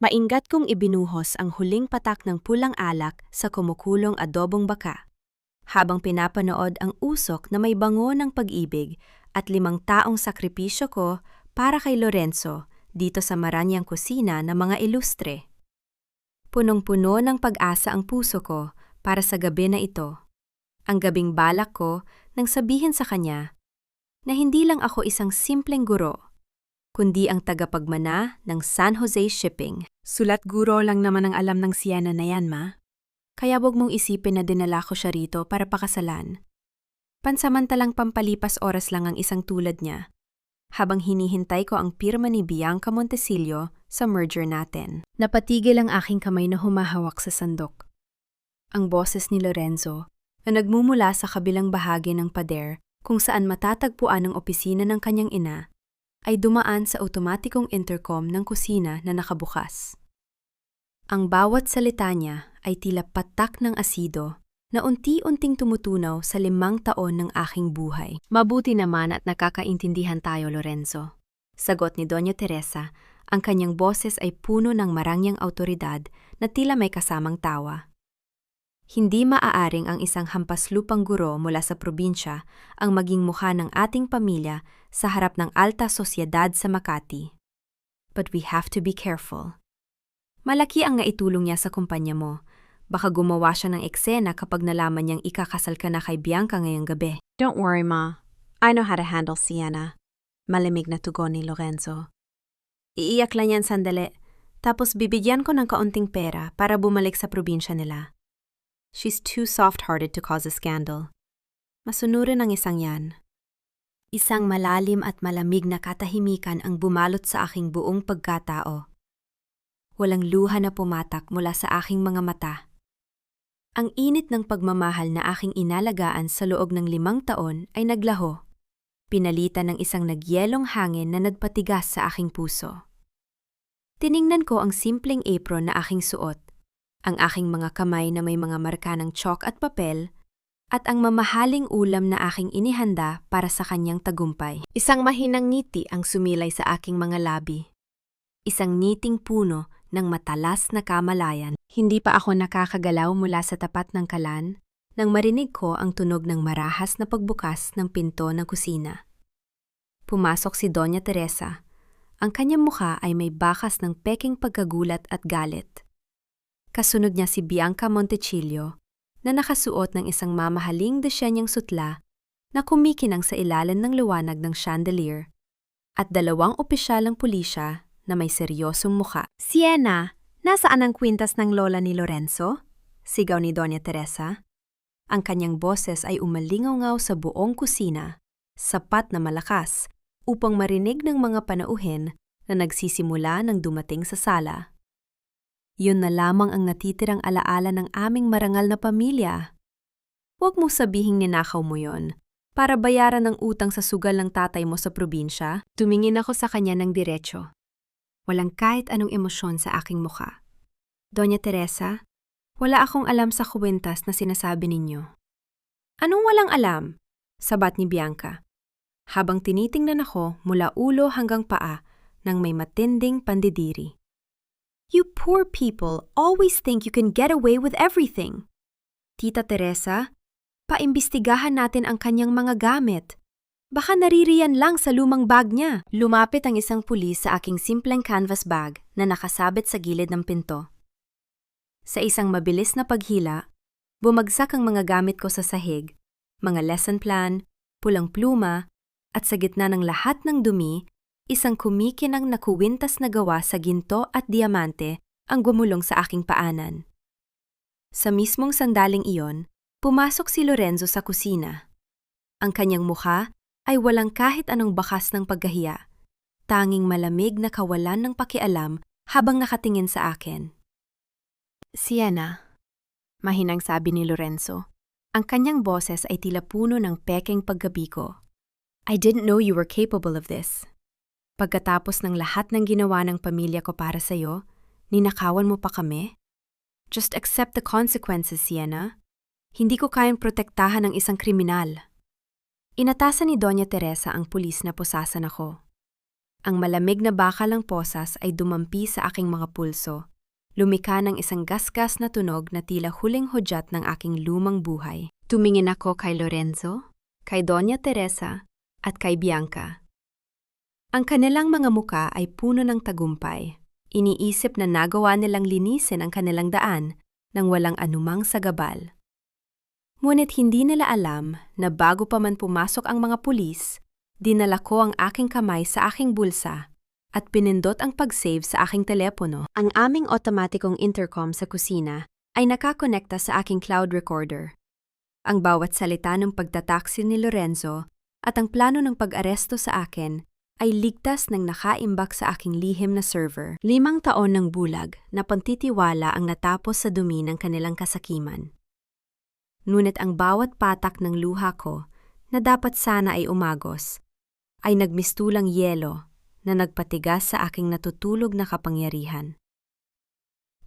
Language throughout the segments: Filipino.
Maingat kong ibinuhos ang huling patak ng pulang alak sa kumukulong adobong baka. Habang pinapanood ang usok na may bango ng pag-ibig at 5 taong sakripisyo ko para kay Lorenzo dito sa Maranyang kusina ng mga ilustre. Punong-puno ng pag-asa ang puso ko para sa gabi na ito. Ang gabing balak ko nang sabihin sa kanya na hindi lang ako isang simpleng guro, kundi ang tagapagmana ng San Jose Shipping. Sulat guro lang naman ang alam ng Sienna na yan, ma. Kaya wag mong isipin na dinala ko siya rito para pakasalan. Pansamantalang pampalipas oras lang ang isang tulad niya, habang hinihintay ko ang pirma ni Bianca Montesillo sa merger natin. Napatigil ang aking kamay na humahawak sa sandok. Ang boses ni Lorenzo na nagmumula sa kabilang bahagi ng pader kung saan matatagpuan ang opisina ng kanyang ina, ay dumaan sa otomatikong intercom ng kusina na nakabukas. Ang bawat salita niya ay tila patak ng asido na unti-unting tumutunaw sa 5 taon ng aking buhay. Mabuti naman at nakakaintindihan tayo, Lorenzo. Sagot ni Doña Teresa, ang kanyang boses ay puno ng marangyang autoridad na tila may kasamang tawa. Hindi maaaring ang isang hampaslupang guro mula sa probinsya ang maging mukha ng ating pamilya sa harap ng alta sosyedad sa Makati. But we have to be careful. Malaki ang naitulong niya sa kumpanya mo. Baka gumawa siya ng eksena kapag nalaman niyang ikakasal ka na kay Bianca ngayong gabi. Don't worry, Ma. I know how to handle Sienna. Malamig na tugon ni Lorenzo. Iiyak lang yan sandali, tapos bibigyan ko ng kaunting pera para bumalik sa probinsya nila. She's too soft-hearted to cause a scandal. Masunurin ang isang yan. Isang malalim at malamig na katahimikan ang bumalot sa aking buong pagkatao. Walang luha na pumatak mula sa aking mga mata. Ang init ng pagmamahal na aking inalagaan sa loob ng 5 taon ay naglaho, pinalitan ng isang nagyelong hangin na nagpatigas sa aking puso. Tiningnan ko ang simpleng apron na aking suot, ang aking mga kamay na may mga marka ng chalk at papel, at ang mamahaling ulam na aking inihanda para sa kanyang tagumpay. Isang mahinang ngiti ang sumilay sa aking mga labi. Isang ngiting puno ng matalas na kamalayan. Hindi pa ako nakakagalaw mula sa tapat ng kalan nang marinig ko ang tunog ng marahas na pagbukas ng pinto ng kusina. Pumasok si Doña Teresa. Ang kanyang mukha ay may bakas ng peking pagkagulat at galit. Kasunod niya si Bianca Montecillo na nakasuot ng isang mamahaling desenyang sutla na kumikinang sa ilalim ng liwanag ng chandelier, at 2 opisyalang pulisya na may seryosong mukha. Sienna, nasaan ang kwintas ng lola ni Lorenzo? Sigaw ni Doña Teresa. Ang kanyang boses ay umalingaw sa buong kusina, sapat na malakas upang marinig ng mga panauhin na nagsisimula ng dumating sa sala. Yun na lamang ang natitirang alaala ng aming marangal na pamilya. Huwag mo sabihing ninakaw mo yon para bayaran ang utang sa sugal ng tatay mo sa probinsya. Tumingin ako sa kanya ng diretso. Walang kahit anong emosyon sa aking mukha. Doña Teresa, wala akong alam sa kwintas na sinasabi ninyo. Anong walang alam? Sabat ni Bianca, habang tinitingnan ako mula ulo hanggang paa ng may matinding pandidiri. You poor people always think you can get away with everything. Tita Teresa, paimbestigahan natin ang kanyang mga gamit. Baka naririyan lang sa lumang bag niya. Lumapit ang isang pulis sa aking simpleng canvas bag na nakasabit sa gilid ng pinto. Sa isang mabilis na paghila, bumagsak ang mga gamit ko sa sahig, mga lesson plan, pulang pluma, at sa gitna ng lahat ng dumi, isang kumikinang na kuwintas na gawa sa ginto at diamante ang gumulong sa aking paanan. Sa mismong sandaling iyon, pumasok si Lorenzo sa kusina. Ang kanyang mukha ay walang kahit anong bakas ng pagkahiya, tanging malamig na kawalan ng pakialam habang nakatingin sa akin. Sienna, mahinang sabi ni Lorenzo. Ang kanyang boses ay tila puno ng pekeng paggabigo. I didn't know you were capable of this. Pagkatapos ng lahat ng ginawa ng pamilya ko para sa'yo, ninakawan mo pa kami? Just accept the consequences, Sienna. Hindi ko kayang protektahan ng isang kriminal. Inatasan ni Doña Teresa ang pulis na pusasan ako. Ang malamig na bakal ng posas ay dumampi sa aking mga pulso. Lumika ng isang gasgas na tunog na tila huling hudyat ng aking lumang buhay. Tumingin ako kay Lorenzo, kay Doña Teresa, at kay Bianca. Ang kanilang mga muka ay puno ng tagumpay. Iniisip na nagawa nilang linisin ang kanilang daan nang walang anumang sagabal. Ngunit hindi nila alam na bago pa man pumasok ang mga pulis, dinala ko ang aking kamay sa aking bulsa at pinindot ang pag-save sa aking telepono. Ang aming otomatikong intercom sa kusina ay nakakonekta sa aking cloud recorder. Ang bawat salita ng pagtataksi ni Lorenzo at ang plano ng pag-aresto sa akin ay ligtas ng nakaimbak sa aking lihim na server. 5 taon ng bulag na pantitiwala ang natapos sa dumi ng kanilang kasakiman. Ngunit ang bawat patak ng luha ko na dapat sana ay umagos, ay nagmistulang yelo na nagpatigas sa aking natutulog na kapangyarihan.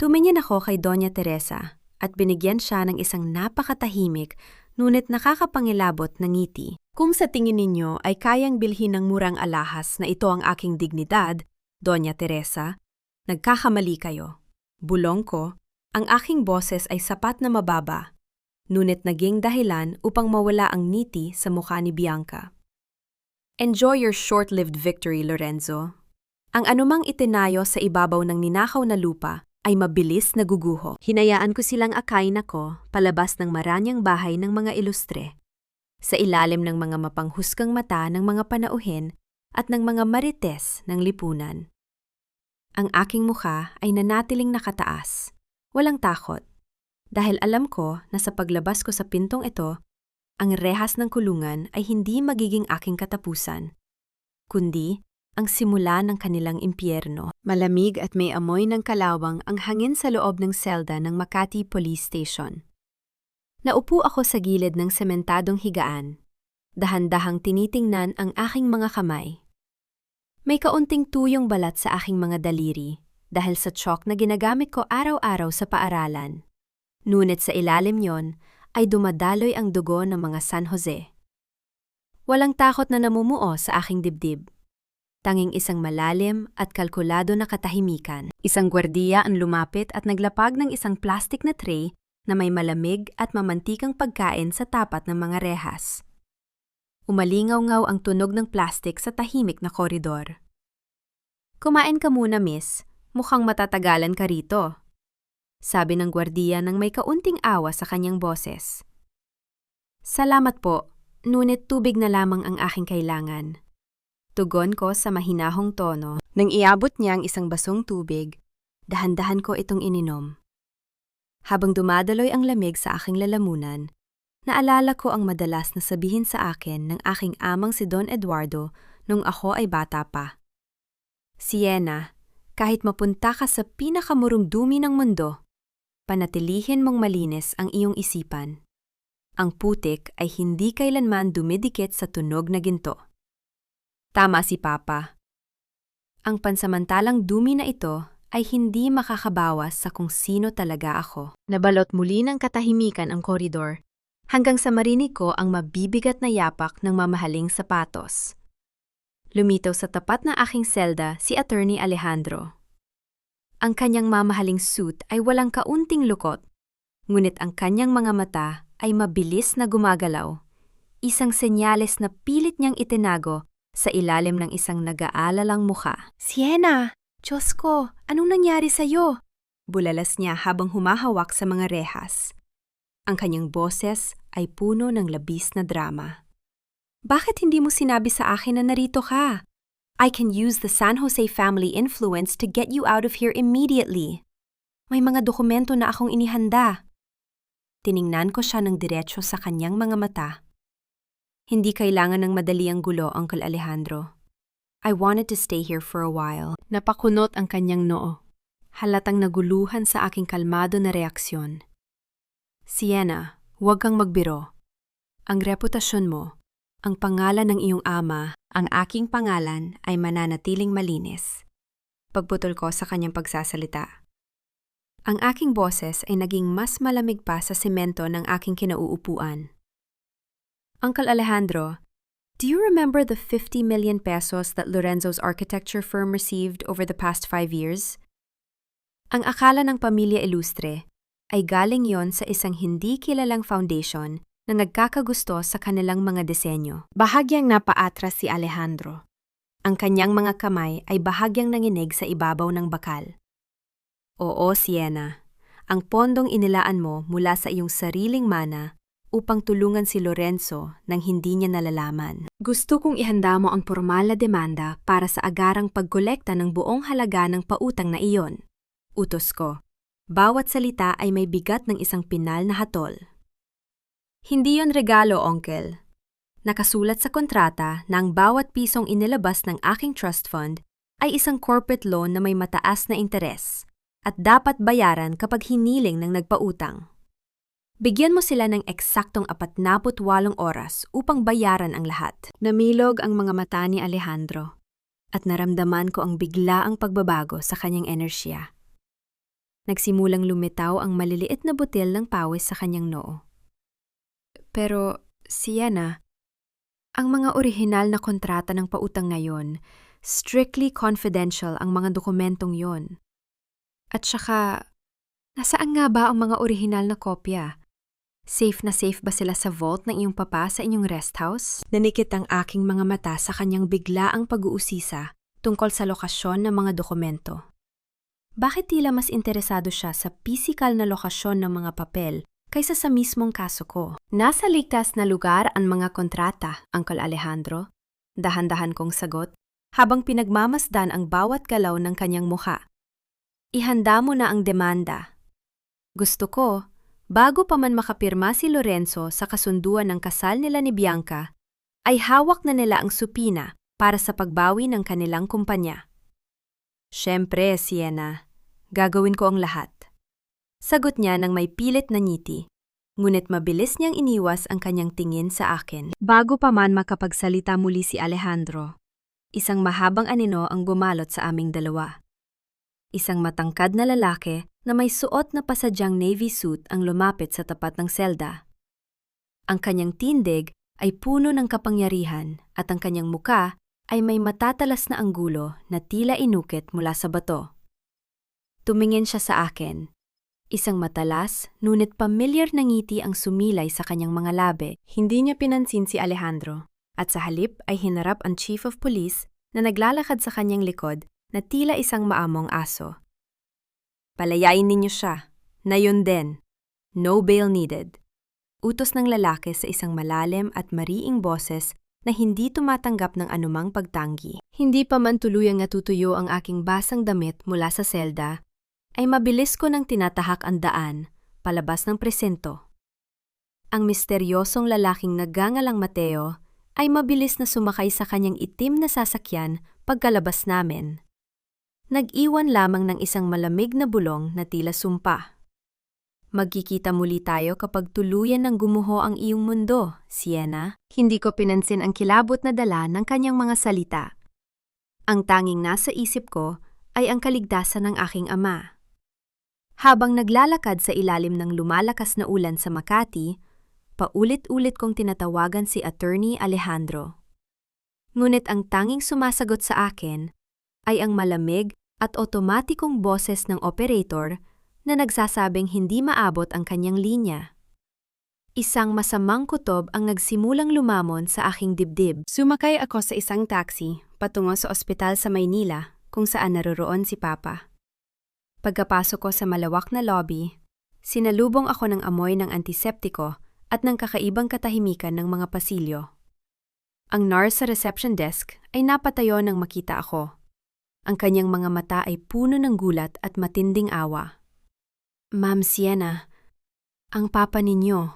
Tumingin ako kay Doña Teresa at binigyan siya ng isang napakatahimik ngunit nakakapangilabot na ngiti. Kung sa tingin ninyo ay kayang bilhin ng murang alahas na ito ang aking dignidad, Doña Teresa, nagkakamali kayo. Bulong ko, ang aking boses ay sapat na mababa, ngunit naging dahilan upang mawala ang ngiti sa mukha ni Bianca. Enjoy your short-lived victory, Lorenzo. Ang anumang itinayo sa ibabaw ng ninakaw na lupa ay mabilis na guguho. Hinayaan ko silang akayin ako palabas ng maranyang bahay ng mga ilustre, sa ilalim ng mga mapanghusgang mata ng mga panauhin at ng mga marites ng lipunan. Ang aking mukha ay nanatiling nakataas, walang takot, dahil alam ko na sa paglabas ko sa pintong ito, ang rehas ng kulungan ay hindi magiging aking katapusan, kundi ang simula ng kanilang impyerno. Malamig at may amoy ng kalawang ang hangin sa loob ng selda ng Makati Police Station. Naupo ako sa gilid ng sementadong higaan, dahan-dahang tinitingnan ang aking mga kamay. May kaunting tuyong balat sa aking mga daliri dahil sa chalk na ginagamit ko araw-araw sa paaralan. Ngunit sa ilalim yon ay dumadaloy ang dugo ng mga San Jose. Walang takot na namumuo sa aking dibdib. Tanging isang malalim at kalkulado na katahimikan. Isang gwardiya ang lumapit at naglapag ng isang plastic na tray na may malamig at mamantikang pagkain sa tapat ng mga rehas. Umalingaw-ngaw ang tunog ng plastic sa tahimik na koridor. "Kumain ka muna, miss. Mukhang matatagalan ka rito," sabi ng gwardiya nang may kaunting awa sa kanyang boses. "Salamat po, ngunit tubig na lamang ang aking kailangan." Tugon ko sa mahinahong tono. Nang iabot niya ang isang basong tubig, dahan-dahan ko itong ininom. Habang dumadaloy ang lamig sa aking lalamunan, naalala ko ang madalas na sabihin sa akin ng aking amang si Don Eduardo nung ako ay bata pa. "Sienna, kahit mapunta ka sa pinakamurong dumi ng mundo, panatilihin mong malinis ang iyong isipan. Ang putik ay hindi kailanman dumidikit sa tunog na ginto." Tama si Papa. Ang pansamantalang dumi na ito ay hindi makakabawas sa kung sino talaga ako. Nabalot muli ng katahimikan ang koridor, hanggang sa marinig ko ang mabibigat na yapak ng mamahaling sapatos. Lumitaw sa tapat na aking selda si Attorney Alejandro. Ang kanyang mamahaling suit ay walang kaunting lukot, ngunit ang kanyang mga mata ay mabilis na gumagalaw, isang senyales na pilit niyang itinago sa ilalim ng isang nag-aalalang mukha. "Sienna! Diyos ko! Anong nangyari sa'yo?" Bulalas niya habang humahawak sa mga rehas. Ang kanyang boses ay puno ng labis na drama. "Bakit hindi mo sinabi sa akin na narito ka? I can use the San Jose family influence to get you out of here immediately. May mga dokumento na akong inihanda." Tiningnan ko siya ng diretso sa kanyang mga mata. "Hindi kailangan ng madali ang gulo, Uncle Alejandro. I wanted to stay here for a while." Napakunot ang kanyang noo. Halatang naguluhan sa aking kalmado na reaksyon. "Sienna, huwag kang magbiro. Ang reputasyon mo, ang pangalan ng iyong ama, ang aking pangalan ay mananatiling malinis." Pagputol ko sa kanyang pagsasalita. Ang aking boses ay naging mas malamig pa sa semento ng aking kinauupuan. "Uncle Alejandro, Do you remember the 50 million pesos that Lorenzo's architecture firm received over the past 5 years? Ang akala ng pamilya Ilustre ay galing yon sa isang hindi kilalang foundation na nagkakagusto sa kanilang mga disenyo. Bahagyang napaatras si Alejandro. Ang kanyang mga kamay ay bahagyang nanginig sa ibabaw ng bakal. Oo, Sienna. Ang pondong inilaan mo mula sa iyong sariling mana upang tulungan si Lorenzo nang hindi niya nalalaman. Gusto kong ihanda mo ang formal na demanda para sa agarang pagkolekta ng buong halaga ng pautang na iyon. Utos ko. Bawat salita ay may bigat ng isang pinal na hatol. Hindi yon regalo, Uncle. Nakasulat sa kontrata na ang bawat pisong inilabas ng aking trust fund ay isang corporate loan na may mataas na interes at dapat bayaran kapag hiniling ng nagpautang. Bigyan mo sila ng eksaktong 48 oras upang bayaran ang lahat. Namilog ang mga mata ni Alejandro at naramdaman ko ang biglaang pagbabago sa kanyang enerhiya. Nagsimulang lumitaw ang maliliit na butil ng pawis sa kanyang noo. Pero, Sienna, ang mga orihinal na kontrata ng pautang ngayon, strictly confidential ang mga dokumentong yon. At saka, nasaan nga ba ang mga orihinal na kopya? Safe na safe ba sila sa vault ng iyong papa sa inyong rest house? Nanikit ang aking mga mata sa kanyang biglaang pag-uusisa tungkol sa lokasyon ng mga dokumento. Bakit tila mas interesado siya sa pisikal na lokasyon ng mga papel kaysa sa mismong kaso ko? Nasa ligtas na lugar ang mga kontrata, Uncle Alejandro. Dahan-dahan kong sagot habang pinagmamasdan ang bawat galaw ng kanyang mukha. Ihanda mo na ang demanda. Gusto ko, bago pa man makapirma si Lorenzo sa kasunduan ng kasal nila ni Bianca, ay hawak na nila ang supina para sa pagbawi ng kanilang kumpanya. Siyempre, Sienna, gagawin ko ang lahat. Sagot niya nang may pilit na ngiti, ngunit mabilis niyang iniwas ang kanyang tingin sa akin. Bago pa man makapagsalita muli si Alejandro, isang mahabang anino ang bumalot sa aming dalawa. Isang matangkad na lalaki na may suot na pasadyang navy suit ang lumapit sa tapat ng selda. Ang kanyang tindig ay puno ng kapangyarihan at ang kanyang muka ay may matatalas na anggulo na tila inukit mula sa bato. Tumingin siya sa akin. Isang matalas, ngunit pamilyar na ngiti ang sumilay sa kanyang mga labi. Hindi niya pinansin si Alejandro at sa halip ay hinarap ang chief of police na naglalakad sa kanyang likod na tila isang maamong aso. Palayain ninyo siya, na yun din. No bail needed. Utos ng lalaki sa isang malalim at mariing boses na hindi tumatanggap ng anumang pagtanggi. Hindi pa man tuluyang natutuyo ang aking basang damit mula sa selda, ay mabilis ko nang tinatahak ang daan, palabas ng presinto. Ang misteryosong lalaking nagangalang Mateo ay mabilis na sumakay sa kanyang itim na sasakyan pagkalabas namin. Nag-iwan lamang ng isang malamig na bulong na tila sumpa. Magkikita muli tayo kapag tuluyan ng gumuho ang iyong mundo, Sienna. Hindi ko pinansin ang kilabot na dala ng kanyang mga salita. Ang tanging nasa isip ko ay ang kaligtasan ng aking ama. Habang naglalakad sa ilalim ng lumalakas na ulan sa Makati, paulit-ulit kong tinatawagan si Attorney Alejandro. Ngunit ang tanging sumasagot sa akin ay ang malamig at otomatikong boses ng operator na nagsasabing hindi maabot ang kanyang linya. Isang masamang kutob ang nagsimulang lumamon sa aking dibdib. Sumakay ako sa isang taxi patungo sa ospital sa Maynila kung saan naroroon si Papa. Pagkapasok ko sa malawak na lobby, sinalubong ako ng amoy ng antiseptiko at ng kakaibang katahimikan ng mga pasilyo. Ang nurse sa reception desk ay napatayo nang makita ako. Ang kanyang mga mata ay puno ng gulat at matinding awa. Ma'am Sienna, ang papa ninyo.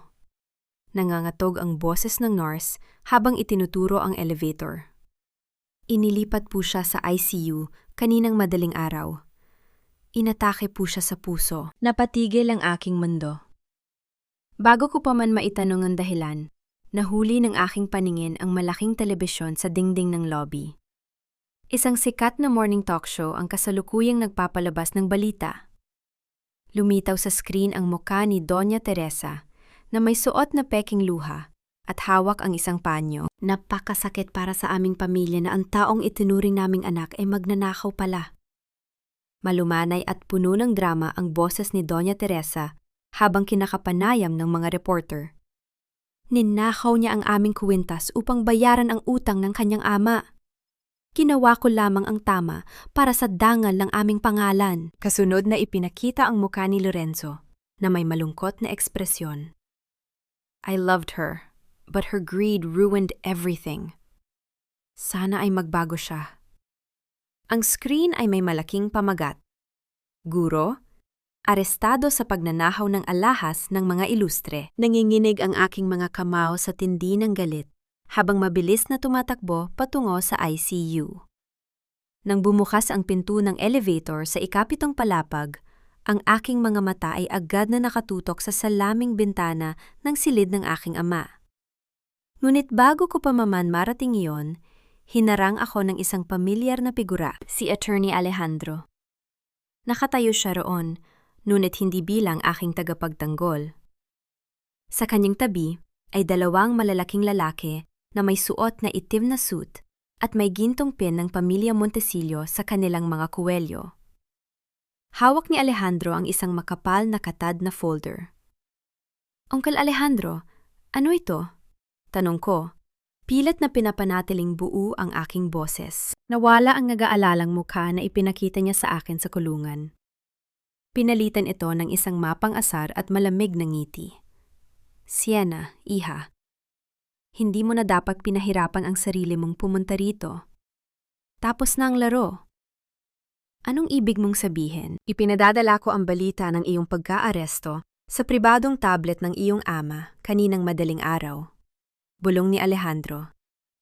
Nangangatog ang boses ng nurse habang itinuturo ang elevator. Inilipat po siya sa ICU kaninang madaling araw. Inatake po siya sa puso. Napatigil ang aking mundo. Bago ko pa man maitanong ang dahilan, nahuli ng aking paningin ang malaking telebisyon sa dingding ng lobby. Isang sikat na morning talk show ang kasalukuyang nagpapalabas ng balita. Lumitaw sa screen ang mukha ni Doña Teresa na may suot na peking luha at hawak ang isang panyo. Napakasakit para sa aming pamilya na ang taong itinuring naming anak ay magnanakaw pala. Malumanay at puno ng drama ang boses ni Doña Teresa habang kinakapanayam ng mga reporter. Ninakaw niya ang aming kwintas upang bayaran ang utang ng kanyang ama. Ginawa ko lamang ang tama para sa dangal ng aming pangalan. Kasunod na ipinakita ang mukha ni Lorenzo na may malungkot na ekspresyon. I loved her, but her greed ruined everything. Sana ay magbago siya. Ang screen ay may malaking pamagat. Guro, arestado sa pagnanahaw ng alahas ng mga ilustre. Nanginginig ang aking mga kamao sa tindi ng galit habang mabilis na tumatakbo patungo sa ICU. Nang bumukas ang pinto ng elevator sa ikapitong palapag, ang aking mga mata ay agad na nakatutok sa salaming bintana ng silid ng aking ama. Ngunit bago ko pa man marating iyon, hinarang ako ng isang pamilyar na figura, si Attorney Alejandro. Nakatayo siya roon, ngunit hindi bilang aking tagapagtanggol. Sa kanyang tabi ay dalawang malalaking lalaki na may suot na itim na suit at may gintong pin ng pamilya Montesillo sa kanilang mga kuwelyo. Hawak ni Alejandro ang isang makapal na katad na folder. Uncle Alejandro, ano ito? Tanong ko. Pilit na pinapanatiling buo ang aking boses. Nawala ang nag-aalalang mukha na ipinakita niya sa akin sa kulungan. Pinalitan ito ng isang mapang asar at malamig na ngiti. Sienna, iha. Hindi mo na dapat pinahirapan ang sarili mong pumunta rito. Tapos na ang laro. Anong ibig mong sabihin? Ipinadadala ko ang balita ng iyong pagka-aresto sa pribadong tablet ng iyong ama kaninang madaling araw. Bulong ni Alejandro.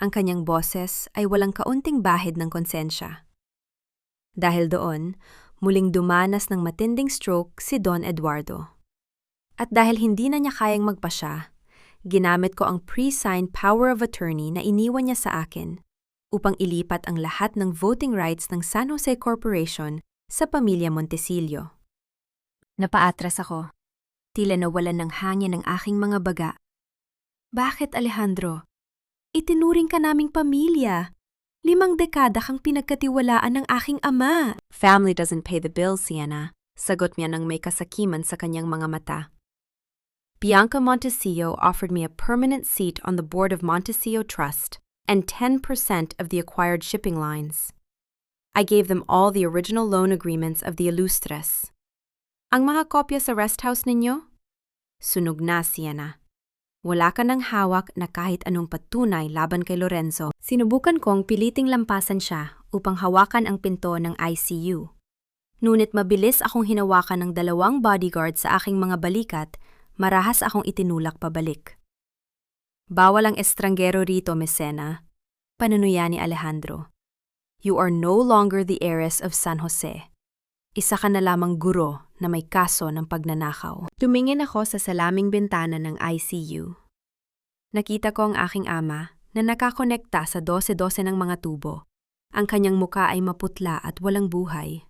Ang kanyang boses ay walang kaunting bahid ng konsensya. Dahil doon, muling dumanas ng matinding stroke si Don Eduardo. At dahil hindi na niya kayang magpasya, ginamit ko ang pre-signed power of attorney na iniwan niya sa akin upang ilipat ang lahat ng voting rights ng San Jose Corporation sa pamilya Montesillo. Napaatras ako. Tila nawalan ng hangin ang aking mga baga. Bakit, Alejandro? Itinuring ka naming pamilya. 5 dekada kang pinagkatiwalaan ng aking ama. Family doesn't pay the bills, Sienna. Sagot niya nang may kasakiman sa kanyang mga mata. Bianca Montesillo offered me a permanent seat on the board of Montesillo Trust and 10% of the acquired shipping lines. I gave them all the original loan agreements of the Ilustres. Ang mga kopya sa rest house ninyo? Sunog na, Sienna. Wala ka ng hawak na kahit anong patunay laban kay Lorenzo. Sinubukan kong piliting lampasan siya upang hawakan ang pinto ng ICU. Ngunit mabilis akong hinawakan ng 2 bodyguard sa aking mga balikat, marahas akong itinulak pabalik. Bawal ang estranggero rito, Messena. Panunuya ni Alejandro. You are no longer the heiress of San Jose. Isa ka na lamang guro na may kaso ng pagnanakaw. Tumingin ako sa salaming bintana ng ICU. Nakita ko ang aking ama na nakakonekta sa 12-12 ng mga tubo. Ang kanyang muka ay maputla at walang buhay.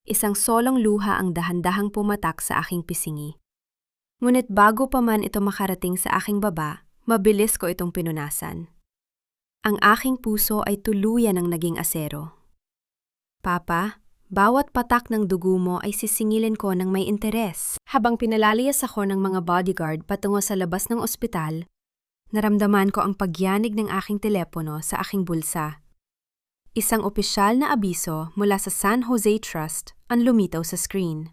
Isang solong luha ang dahan-dahang pumatak sa aking pisingi. Ngunit bago pa man ito makarating sa aking baba, mabilis ko itong pinunasan. Ang aking puso ay tuluyan ng naging asero. Papa, bawat patak ng dugo mo ay sisingilin ko ng may interes. Habang pinalayas ako ng mga bodyguard patungo sa labas ng ospital, naramdaman ko ang pagyanig ng aking telepono sa aking bulsa. Isang opisyal na abiso mula sa San Jose Trust ang lumitaw sa screen.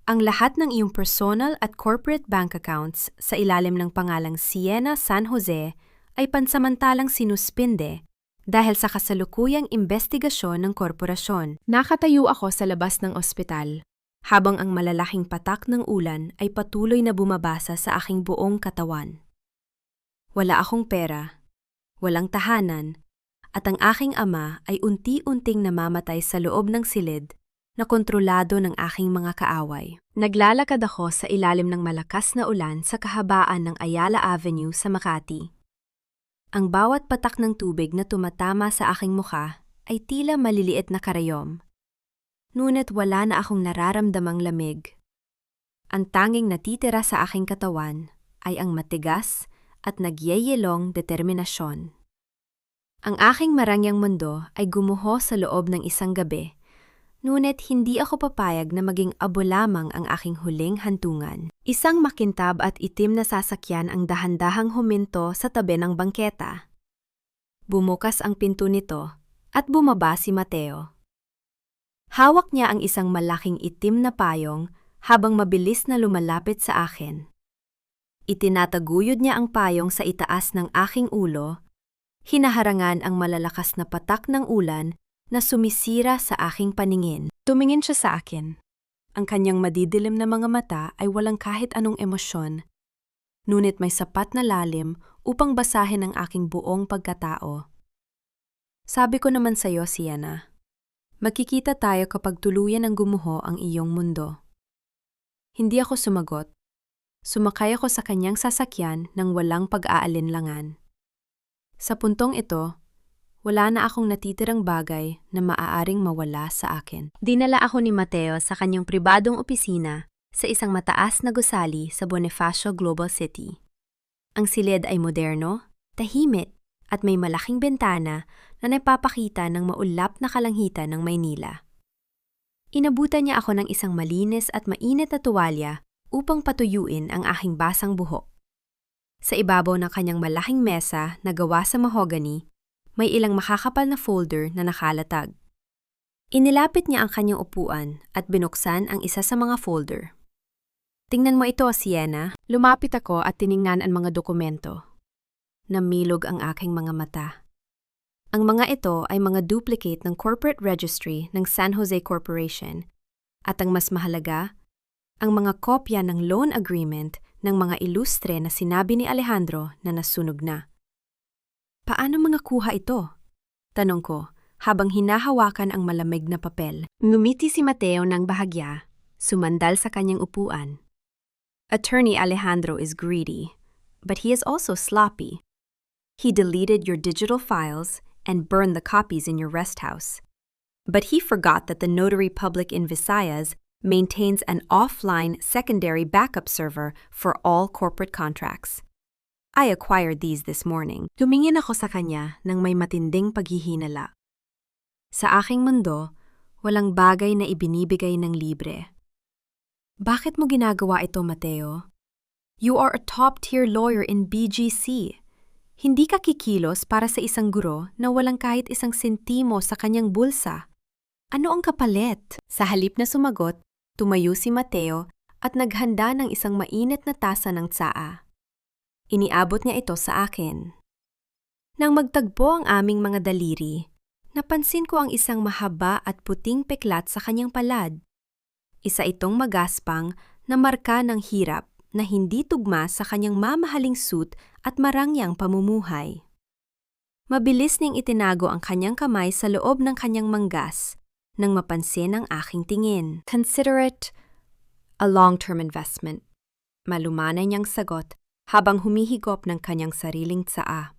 Ang lahat ng iyong personal at corporate bank accounts sa ilalim ng pangalang Sienna San Jose ay pansamantalang sinuspinde dahil sa kasalukuyang investigasyon ng korporasyon. Nakatayo ako sa labas ng ospital, habang ang malalaking patak ng ulan ay patuloy na bumabasa sa aking buong katawan. Wala akong pera, walang tahanan, at ang aking ama ay unti-unting namamatay sa loob ng silid na kontrolado ng aking mga kaaway. Naglalakad ako sa ilalim ng malakas na ulan sa kahabaan ng Ayala Avenue sa Makati. Ang bawat patak ng tubig na tumatama sa aking mukha ay tila maliliit na karayom. Ngunit wala na akong nararamdamang lamig. Ang tanging natitira sa aking katawan ay ang matigas at nagyayelong determinasyon. Ang aking marangyang mundo ay gumuho sa loob ng isang gabi, ngunit hindi ako papayag na maging abo lamang ang aking huling hantungan. Isang makintab at itim na sasakyan ang dahan-dahang huminto sa tabi ng bangketa. Bumukas ang pinto nito at bumaba si Mateo. Hawak niya ang isang malaking itim na payong habang mabilis na lumalapit sa akin. Itinataguyod niya ang payong sa itaas ng aking ulo, hinaharangan ang malalakas na patak ng ulan na sumisira sa aking paningin. Tumingin siya sa akin. Ang kanyang madidilim na mga mata ay walang kahit anong emosyon, ngunit may sapat na lalim upang basahin ang aking buong pagkatao. Sabi ko naman sa iyo, Sienna, magkikita tayo kapag tuluyan ng gumuho ang iyong mundo. Hindi ako sumagot. Sumakay ako sa kanyang sasakyan nang walang pag-aalinlangan. Sa puntong ito, wala na akong natitirang bagay na maaaring mawala sa akin. Dinala ako ni Mateo sa kanyang pribadong opisina sa isang mataas na gusali sa Bonifacio Global City. Ang silid ay moderno, tahimik, at may malaking bintana na nagpapakita ng maulap na kalangitan ng Maynila. Inabutan niya ako ng isang malinis at mainit na tuwalya upang patuyuin ang aking basang buhok. Sa ibabaw ng kanyang malaking mesa na gawa sa mahogany, may ilang makakapal na folder na nakalatag. Inilapit niya ang kanyang upuan at binuksan ang isa sa mga folder. Tingnan mo ito, Sienna. Lumapit ako at tiningnan ang mga dokumento. Namilog ang aking mga mata. Ang mga ito ay mga duplicate ng corporate registry ng San Jose Corporation at ang mas mahalaga, ang mga kopya ng loan agreement ng mga ilustre na sinabi ni Alejandro na nasunog na. Paano mga kuha ito? Tanong ko habang hinahawakan ang malamig na papel. Ngumiti si Mateo ng bahagya, sumandal sa kanyang upuan. Attorney Alejandro is greedy, but he is also sloppy. He deleted your digital files and burned the copies in your rest house. But he forgot that the Notary Public in Visayas maintains an offline secondary backup server for all corporate contracts. I acquired these this morning. Tumingin ako sa kanya nang may matinding paghihinala. Sa aking mundo, walang bagay na ibinibigay ng libre. Bakit mo ginagawa ito, Mateo? You are a top-tier lawyer in BGC. Hindi ka kikilos para sa isang guro na walang kahit isang sentimo sa kanyang bulsa. Ano ang kapalit? Sa halip na sumagot, tumayo si Mateo at naghanda ng isang mainit na tasa ng tsaa. Iniabot niya ito sa akin. Nang magtagpo ang aming mga daliri, napansin ko ang isang mahaba at puting peklat sa kanyang palad. Isa itong magaspang na marka ng hirap na hindi tugma sa kanyang mamahaling suit at marangyang pamumuhay. Mabilis niyang itinago ang kanyang kamay sa loob ng kanyang manggas nang mapansin ang aking tingin. Consider it a long-term investment. Malumanay niyang sagot habang humihigop ng kanyang sariling tsaa.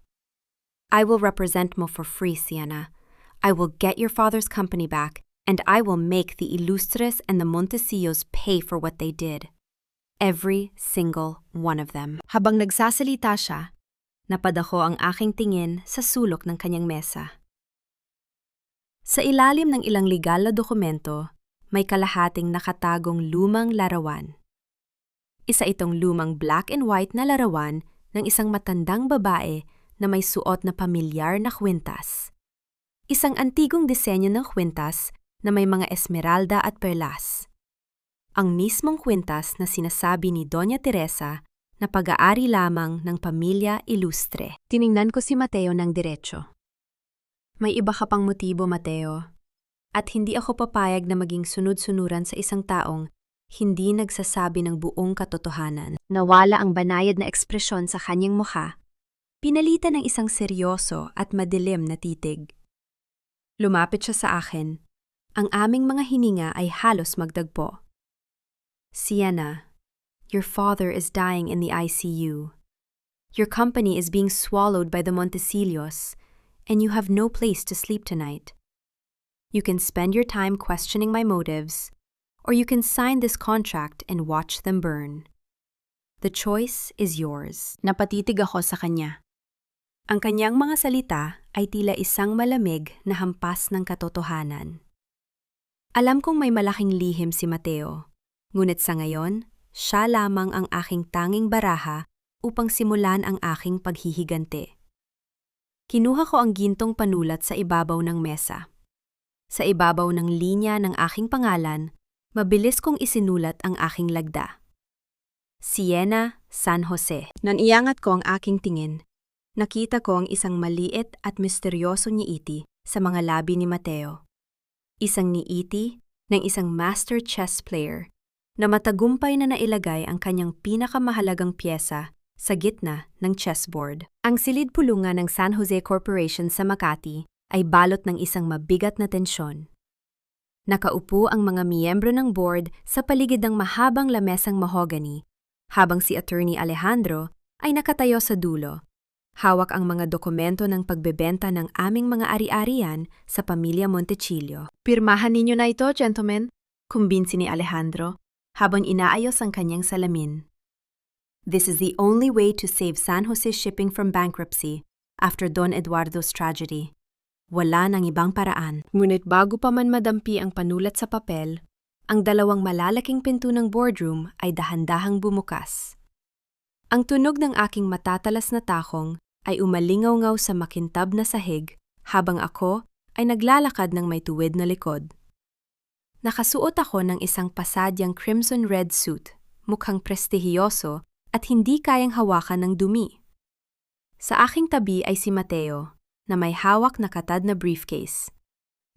I will represent mo for free, Sienna. I will get your father's company back, and I will make the Ilustres and the Montecillos pay for what they did. Every single one of them. Habang nagsasalita siya, napadako ang aking tingin sa sulok ng kanyang mesa. Sa ilalim ng ilang legal na dokumento, may kalahating nakatagong lumang larawan. Isa itong lumang black and white na larawan ng isang matandang babae na may suot na pamilyar na kwintas. Isang antigong disenyo ng kwintas na may mga esmeralda at perlas. Ang mismong kwintas na sinasabi ni Doña Teresa na pag-aari lamang ng pamilya ilustre. Tiningnan ko si Mateo ng diretso. May iba ka pang motibo, Mateo. At hindi ako papayag na maging sunod-sunuran sa isang taong hindi nagsasabi ng buong katotohanan. Nawala ang banayad na ekspresyon sa kanyang mukha. Pinalitan ng isang seryoso at madilim na titig. Lumapit siya sa akin. Ang aming mga hininga ay halos magdagpo. Sienna, your father is dying in the ICU. Your company is being swallowed by the Montecillos, and you have no place to sleep tonight. You can spend your time questioning my motives, or you can sign this contract and watch them burn. The choice is yours. Napatitig ako sa kanya. Ang kanyang mga salita ay tila isang malamig na hampas ng katotohanan. Alam kong may malaking lihim si Mateo, ngunit sa ngayon, siya lamang ang aking tanging baraha upang simulan ang aking paghihigante. Kinuha ko ang gintong panulat sa ibabaw ng mesa. Sa ibabaw ng linya ng aking pangalan, mabilis kong isinulat ang aking lagda. Siena, San Jose. Naniangat ko ang aking tingin. Nakita ko ang isang maliit at misteryosong niiti sa mga labi ni Mateo. Isang niiti ng isang master chess player na matagumpay na nailagay ang kanyang pinakamahalagang piyesa sa gitna ng chessboard. Ang silid pulungan ng San Jose Corporation sa Makati ay balot ng isang mabigat na tensyon. Nakaupo ang mga miyembro ng board sa paligid ng mahabang lamesang mahogany, habang si Attorney Alejandro ay nakatayo sa dulo. Hawak ang mga dokumento ng pagbebenta ng aming mga ari-arian sa pamilya Montecillo. Pirmahan ninyo na ito, gentlemen, kumbinsi ni Alejandro, habang inaayos ang kanyang salamin. This is the only way to save San Jose Shipping from bankruptcy after Don Eduardo's tragedy. Wala nang ibang paraan. Ngunit bago pa man madampi ang panulat sa papel, ang dalawang malalaking pinto ng boardroom ay dahan-dahang bumukas. Ang tunog ng aking matatalas na takong ay umalingaw-ngaw sa makintab na sahig habang ako ay naglalakad ng may tuwid na likod. Nakasuot ako ng isang pasadyang crimson-red suit, mukhang prestihiyoso at hindi kayang hawakan ng dumi. Sa aking tabi ay si Mateo, na may hawak na katad na briefcase.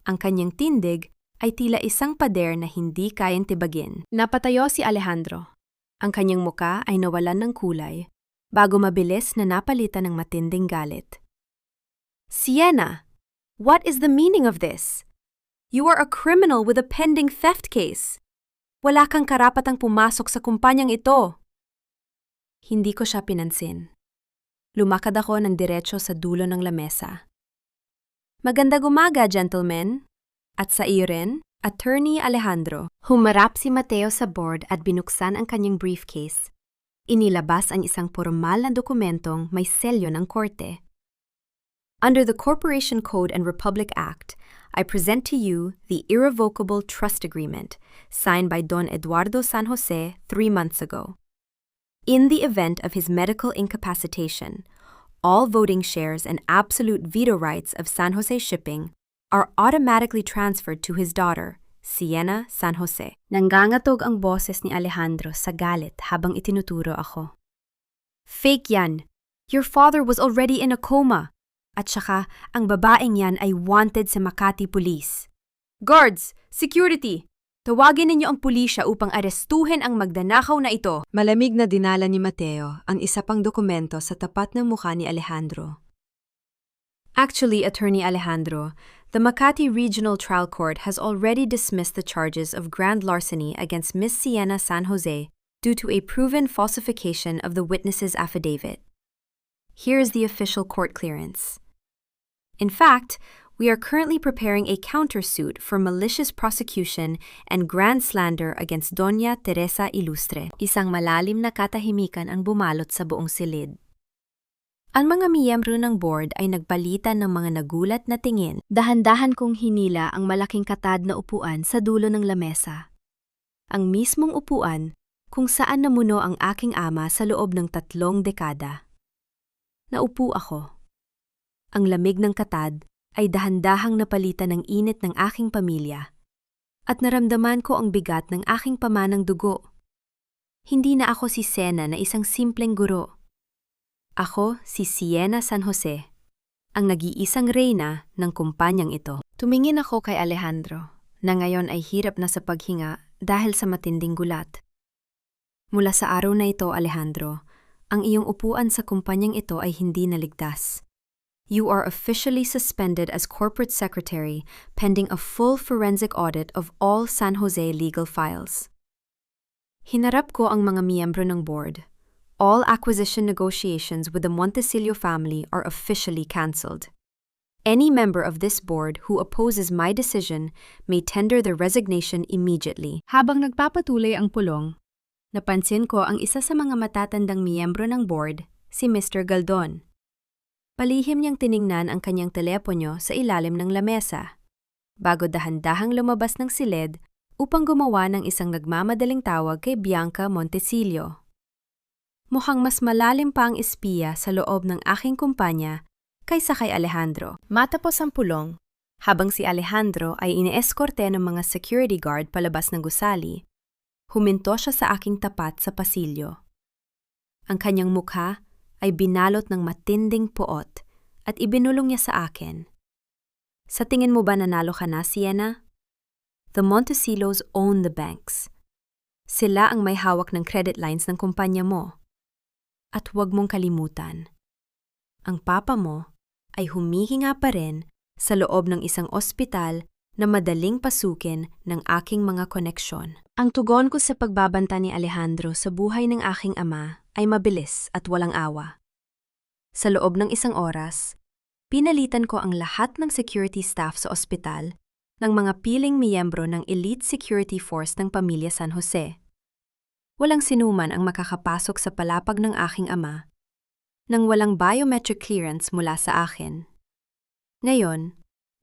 Ang kanyang tindig ay tila isang pader na hindi kayang tibagin. Napatayo si Alejandro. Ang kanyang muka ay nawalan ng kulay, bago mabilis na napalitan ng matinding galit. Siena, what is the meaning of this? You are a criminal with a pending theft case. Wala kang karapatang pumasok sa kumpanyang ito. Hindi ko siya pinansin. Lumakad ako ng diretso sa dulo ng lamesa. Magandang umaga, gentlemen. At sa iyo rin, Attorney Alejandro. Humarap si Mateo sa board at binuksan ang kanyang briefcase. Inilabas ang isang formal na dokumentong may selyo ng korte. Under the Corporation Code and Republic Act, I present to you the Irrevocable Trust Agreement signed by Don Eduardo San Jose 3 months ago. In the event of his medical incapacitation, all voting shares and absolute veto rights of San Jose Shipping are automatically transferred to his daughter, Siena San Jose. Nanggangatog ang boses ni Alejandro sa galit habang itinuturo ako. Fake yan! Your father was already in a coma! At saka, ang babaeng yan ay wanted sa Makati Police. Guards! Security! Tawagin ninyo ang pulisya upang arestuhin ang magdanakaw na ito. Malamig na dinala ni Mateo ang isa pang dokumento sa tapat ng mukha ni Alejandro. Actually, Attorney Alejandro, the Makati Regional Trial Court has already dismissed the charges of grand larceny against Miss Siena San Jose due to a proven falsification of the witness's affidavit. Here is the official court clearance. In fact, we are currently preparing a countersuit for malicious prosecution and grand slander against Doña Teresa Ilustre. Isang malalim na katahimikan ang bumalot sa buong silid. Ang mga miyembro ng board ay nagpalitan ng mga nagulat na tingin. Dahan-dahan kong hinila ang malaking katad na upuan sa dulo ng lamesa. Ang mismong upuan kung saan namuno ang aking ama sa loob ng 3 dekada. Naupo ako. Ang lamig ng katad ay dahan-dahang napalitan ng init ng aking pamilya at naramdaman ko ang bigat ng aking pamanang dugo. Hindi na ako si Sena na isang simpleng guro. Ako si Siena San Jose, ang nag-iisang reyna ng kumpanyang ito. Tumingin ako kay Alejandro, na ngayon ay hirap na sa paghinga dahil sa matinding gulat. Mula sa araw na ito, Alejandro, ang iyong upuan sa kumpanyang ito ay hindi naligtas. You are officially suspended as corporate secretary pending a full forensic audit of all San Jose legal files. Hinarap ko ang mga miyembro ng board. All acquisition negotiations with the Montecillo family are officially cancelled. Any member of this board who opposes my decision may tender their resignation immediately. Habang nagpapatuloy ang pulong, Napansin ko ang isa sa mga matatandang miyembro ng board, si Mr. Galdon. Palihim niyang tiningnan ang kanyang telepono sa ilalim ng lamesa, bago dahan-dahang lumabas ng silid upang gumawa ng isang nagmamadaling tawag kay Bianca Montesilio. Mukhang mas malalim pa ang espiya sa loob ng aking kumpanya kaysa kay Alejandro. Matapos ang pulong, habang si Alejandro ay ine-eskorte ng mga security guard palabas ng gusali, huminto siya sa aking tapat sa pasilyo. Ang kanyang mukha ay binalot ng matinding puot at ibinulong niya sa akin. Sa tingin mo ba nanalo ka na, Sienna? The Montesilos own the banks. Sila ang may hawak ng credit lines ng kumpanya mo. At huwag mong kalimutan, ang papa mo ay humihinga pa rin sa loob ng isang ospital na madaling pasukin ng aking mga koneksyon. Ang tugon ko sa pagbabanta ni Alejandro sa buhay ng aking ama ay mabilis at walang awa. Sa loob ng isang oras, pinalitan ko ang lahat ng security staff sa ospital ng mga piling miyembro ng elite security force ng pamilya San Jose. Walang sinuman ang makakapasok sa palapag ng aking ama nang walang biometric clearance mula sa akin. Ngayon,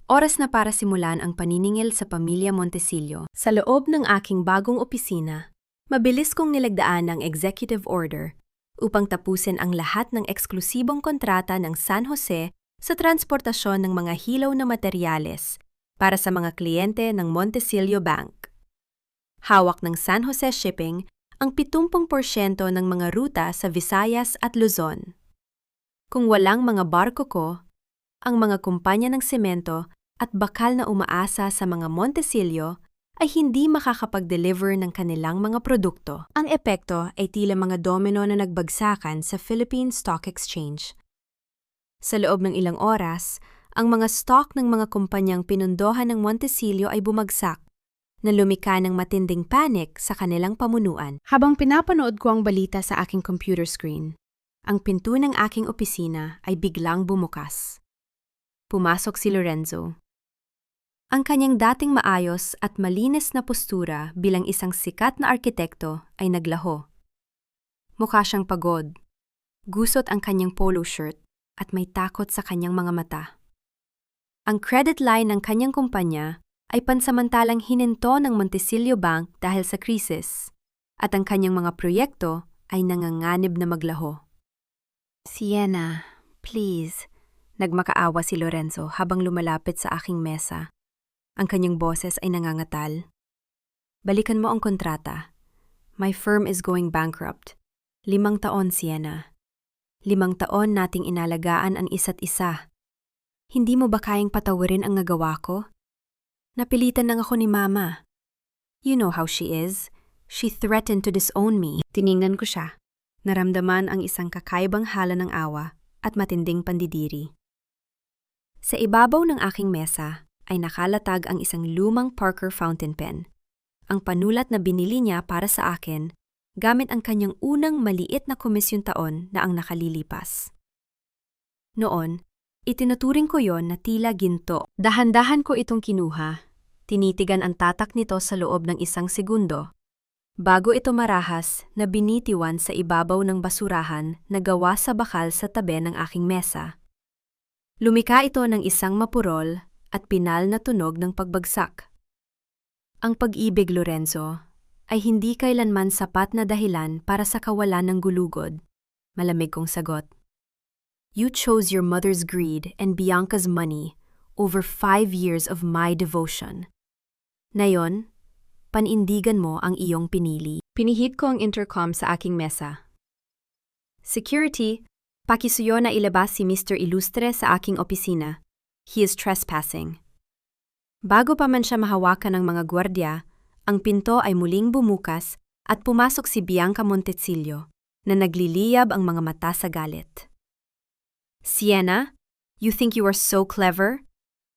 oras na para simulan ang paniningil sa pamilya Montesilio. Sa loob ng aking bagong opisina, mabilis kong nilagdaan ang executive order upang tapusin ang lahat ng eksklusibong kontrata ng San Jose sa transportasyon ng mga hilaw na materyales para sa mga kliyente ng Montesilio Bank. Hawak ng San Jose Shipping ang 70% ng mga ruta sa Visayas at Luzon. Kung walang mga barko ko, ang mga kumpanya ng semento at bakal na umaasa sa mga Montesilio ay hindi makakapag-deliver ng kanilang mga produkto. Ang epekto ay tila mga domino na nagbagsakan sa Philippine Stock Exchange. Sa loob ng ilang oras, ang mga stock ng mga kumpanyang pinundohan ng Montesilio ay bumagsak, na lumika ng matinding panic sa kanilang pamunuan. Habang pinapanood ko ang balita sa aking computer screen, ang pinto ng aking opisina ay biglang bumukas. Pumasok si Lorenzo. Ang kanyang dating maayos at malinis na postura bilang isang sikat na arkitekto ay naglaho. Mukha siyang pagod. Gusot ang kanyang polo shirt at may takot sa kanyang mga mata. Ang credit line ng kanyang kumpanya ay pansamantalang hininto ng Montesilio Bank dahil sa krisis, at ang kanyang mga proyekto ay nanganganib na maglaho. Sienna, please. Nagmakaawa si Lorenzo habang lumalapit sa aking mesa. Ang kanyang boses ay nangangatal. Balikan mo ang kontrata. My firm is going bankrupt. 5 taon, Sienna. 5 taon nating inalagaan ang isa't isa. Hindi mo ba kayang patawarin ang nagawa ko? Napilitan lang ako ni Mama. You know how she is. She threatened to disown me. Tiningnan ko siya. Naramdaman ang isang kakaibang hala ng awa at matinding pandidiri. Sa ibabaw ng aking mesa ay nakalatag ang isang lumang Parker fountain pen. Ang panulat na binili niya para sa akin gamit ang kanyang unang maliit na komisyon taon na ang nakalilipas. Noon, itinuturing ko yon na tila ginto. Dahan-dahan ko itong kinuha. Tinitigan ang tatak nito sa loob ng 1 segundo. Bago ito marahas na binitiwan sa ibabaw ng basurahan na gawa sa bakal sa tabi ng aking mesa. Lumika ito ng isang mapurol at pinal na tunog ng pagbagsak. Ang pag-ibig, Lorenzo, ay hindi kailanman sapat na dahilan para sa kawalan ng gulugod. Malamig kong sagot. You chose your mother's greed and Bianca's money over 5 years of my devotion. Ngayon, panindigan mo ang iyong pinili. Pinihit ko ang intercom sa aking mesa. Security, pakisuyo na ilabas si Mr. Ilustre sa aking opisina. He is trespassing. Bago pa man siya mahawakan ng mga gwardya, ang pinto ay muling bumukas at pumasok si Bianca Montesilio na nagliliyab ang mga mata sa galit. Sienna, you think you are so clever?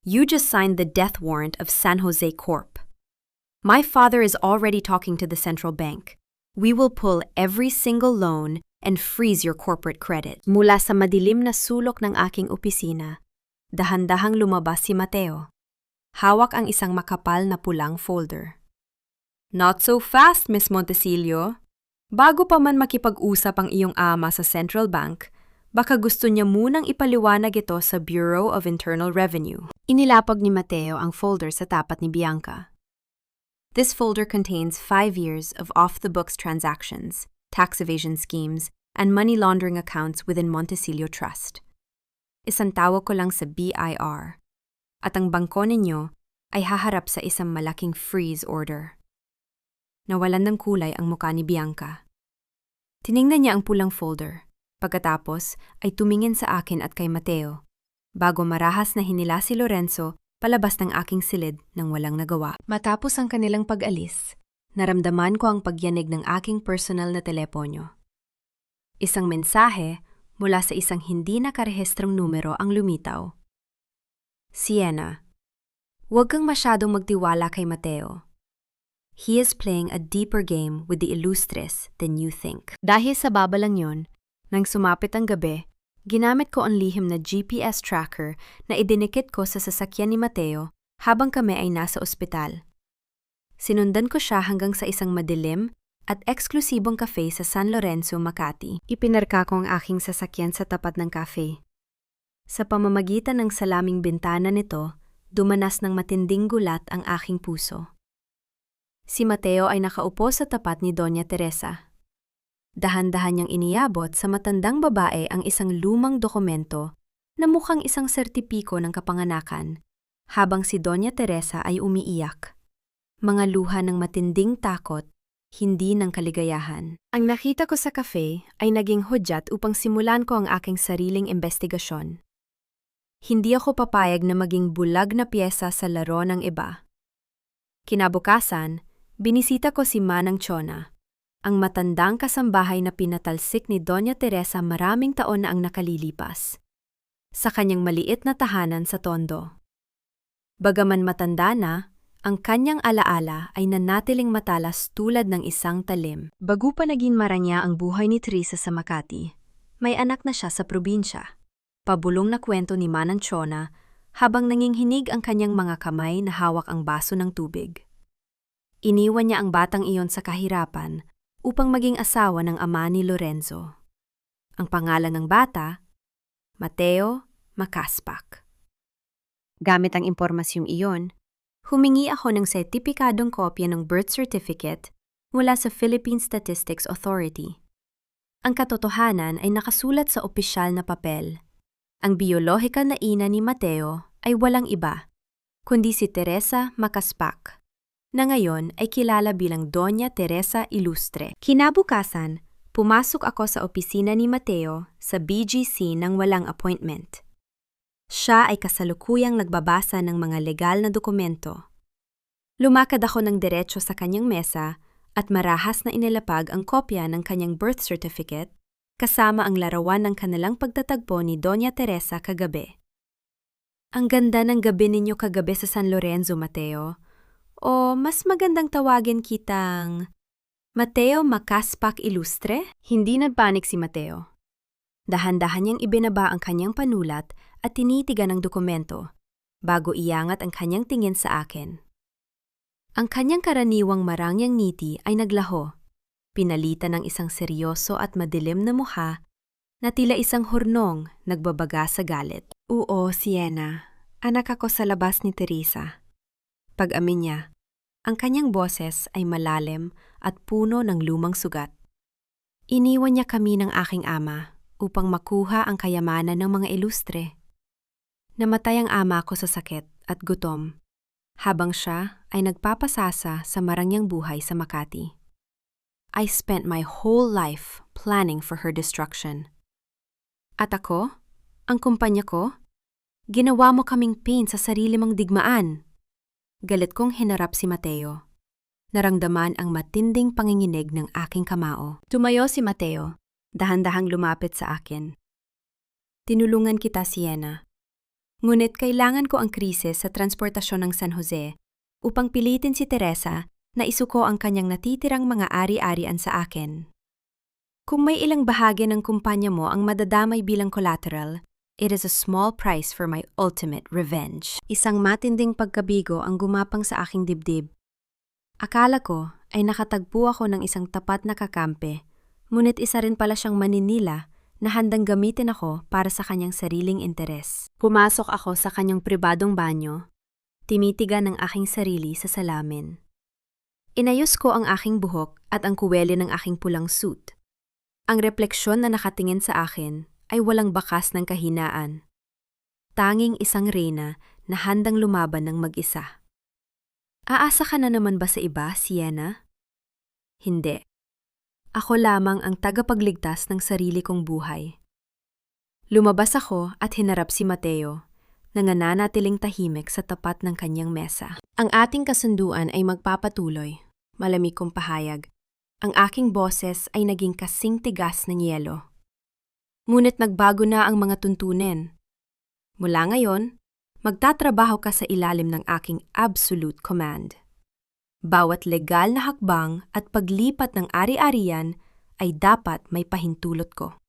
You just signed the death warrant of San Jose Corp. My father is already talking to the central bank. We will pull every single loan and freeze your corporate credit. Mula sa madilim na sulok ng aking opisina, dahan-dahang lumabas si Mateo. Hawak ang isang makapal na pulang folder. Not so fast, Miss Montesilio. Bago pa man makipag-usap ang iyong ama sa Central Bank, baka gusto niya munang ipaliwanag ito sa Bureau of Internal Revenue. Inilapag ni Mateo ang folder sa tapat ni Bianca. This folder contains 5 years of off-the-books transactions, tax evasion schemes, and money laundering accounts within Montecillo Trust. Isantawag ko lang sa BIR. At ang bangko ninyo ay haharap sa isang malaking freeze order. Nawalan ng kulay ang mukha ni Bianca. Tiningnan niya ang pulang folder. Pagkatapos ay tumingin sa akin at kay Mateo, bago marahas na hinila si Lorenzo palabas ng aking silid nang walang nagawa. Matapos ang kanilang pag-alis, naramdaman ko ang pagyanig ng aking personal na teleponyo. Isang mensahe mula sa isang hindi nakarehistrong numero ang lumitaw. Sienna, huwag kang masyadong magtiwala kay Mateo. He is playing a deeper game with the Ilustres than you think. Dahil sa babalang yon, nang sumapit ang gabi, ginamit ko ang lihim na GPS tracker na idinikit ko sa sasakyan ni Mateo habang kami ay nasa ospital. Sinundan ko siya hanggang sa isang madilim at eksklusibong cafe sa San Lorenzo, Makati. Ipinarka ko ang aking sasakyan sa tapat ng cafe. Sa pamamagitan ng salaming bintana nito, dumanas ng matinding gulat ang aking puso. Si Mateo ay nakaupo sa tapat ni Doña Teresa. Dahan-dahan niyang iniyabot sa matandang babae ang isang lumang dokumento na mukhang isang sertipiko ng kapanganakan, habang si Doña Teresa ay umiiyak. Mga luha ng matinding takot, hindi ng kaligayahan. Ang nakita ko sa cafe ay naging hudyat upang simulan ko ang aking sariling investigasyon. Hindi ako papayag na maging bulag na piyesa sa laro ng iba. Kinabukasan, binisita ko si Manang Chona, ang matandang kasambahay na pinatalsik ni Doña Teresa maraming taon na ang nakalilipas, sa kanyang maliit na tahanan sa Tondo. Bagaman matanda na, ang kanyang alaala ay nanatiling matalas tulad ng isang talim. Bago pa naging maranya ang buhay ni Teresa sa Makati, may anak na siya sa probinsya. Pabulong na kwento ni Manang Chona habang nanginghinig ang kanyang mga kamay na hawak ang baso ng tubig. Iniwan niya ang batang iyon sa kahirapan upang maging asawa ng ama ni Lorenzo. Ang pangalan ng bata, Mateo Makaspak. Gamit ang impormasyong iyon, humingi ako ng sertipikadong kopya ng birth certificate mula sa Philippine Statistics Authority. Ang katotohanan ay nakasulat sa opisyal na papel. Ang biyolohikal na ina ni Mateo ay walang iba, kundi si Teresa Makaspak, na ngayon ay kilala bilang Doña Teresa Ilustre. Kinabukasan, pumasok ako sa opisina ni Mateo sa BGC nang walang appointment. Siya ay kasalukuyang nagbabasa ng mga legal na dokumento. Lumakad ako ng diretso sa kanyang mesa at marahas na inilapag ang kopya ng kanyang birth certificate kasama ang larawan ng kanilang pagtatagpo ni Doña Teresa kagabi. Ang ganda ng gabi ninyo kagabi sa San Lorenzo, Mateo. O mas magandang tawagin kitang Mateo Makaspak Ilustre? Hindi nagpanik si Mateo. Dahan-dahan niyang ibinaba ang kanyang panulat at tinitigan ang dokumento bago iyangat ang kanyang tingin sa akin. Ang kanyang karaniwang marangyang ngiti ay naglaho, pinalitan ng isang seryoso at madilim na mukha na tila isang hurnong nagbabaga sa galit. Oo, Sienna, anak ako sa labas ni Teresa. Pag-amin niya, ang kanyang boses ay malalim at puno ng lumang sugat. Iniwan niya kami ng aking ama upang makuha ang kayamanan ng mga ilustre. Namatay ang ama ko sa sakit at gutom, habang siya ay nagpapasasa sa marangyang buhay sa Makati. I spent my whole life planning for her destruction. At ako, ang kumpanya ko, ginawa mo kaming pain sa sarili mong digmaan. Galit kong hinarap si Mateo. Naramdaman ang matinding panginginig ng aking kamao. Tumayo si Mateo, dahan-dahang lumapit sa akin. Tinulungan kita, Sienna. Ngunit kailangan ko ang krisis sa transportasyon ng San Jose upang pilitin si Teresa na isuko ang kanyang natitirang mga ari-arian sa akin. Kung may ilang bahagi ng kumpanya mo ang madadamay bilang collateral, it is a small price for my ultimate revenge. Isang matinding pagkabigo ang gumapang sa aking dibdib. Akala ko ay nakatagpo ako ng isang tapat na kakampi Ngunit isa rin pala siyang maninila na handang gamitin ako para sa kanyang sariling interes. Pumasok ako sa kanyang pribadong banyo, timitigan ng aking sarili sa salamin. Inayos ko ang aking buhok at ang kuwelyo ng aking pulang suit. Ang refleksyon na nakatingin sa akin ay walang bakas ng kahinaan. Tanging isang reyna na handang lumaban ng mag-isa. Aasa ka na naman ba sa iba, Sienna? Hindi. Ako lamang ang tagapagligtas ng sarili kong buhay. Lumabas ako at hinarap si Mateo, na nananatiling tahimik sa tapat ng kanyang mesa. Ang ating kasunduan ay magpapatuloy, malamig kong pahayag. Ang aking boses ay naging kasing tigas ng yelo. Ngunit nagbago na ang mga tuntunin. Mula ngayon, magtatrabaho ka sa ilalim ng aking absolute command. Bawat legal na hakbang at paglipat ng ari-arian ay dapat may pahintulot ko.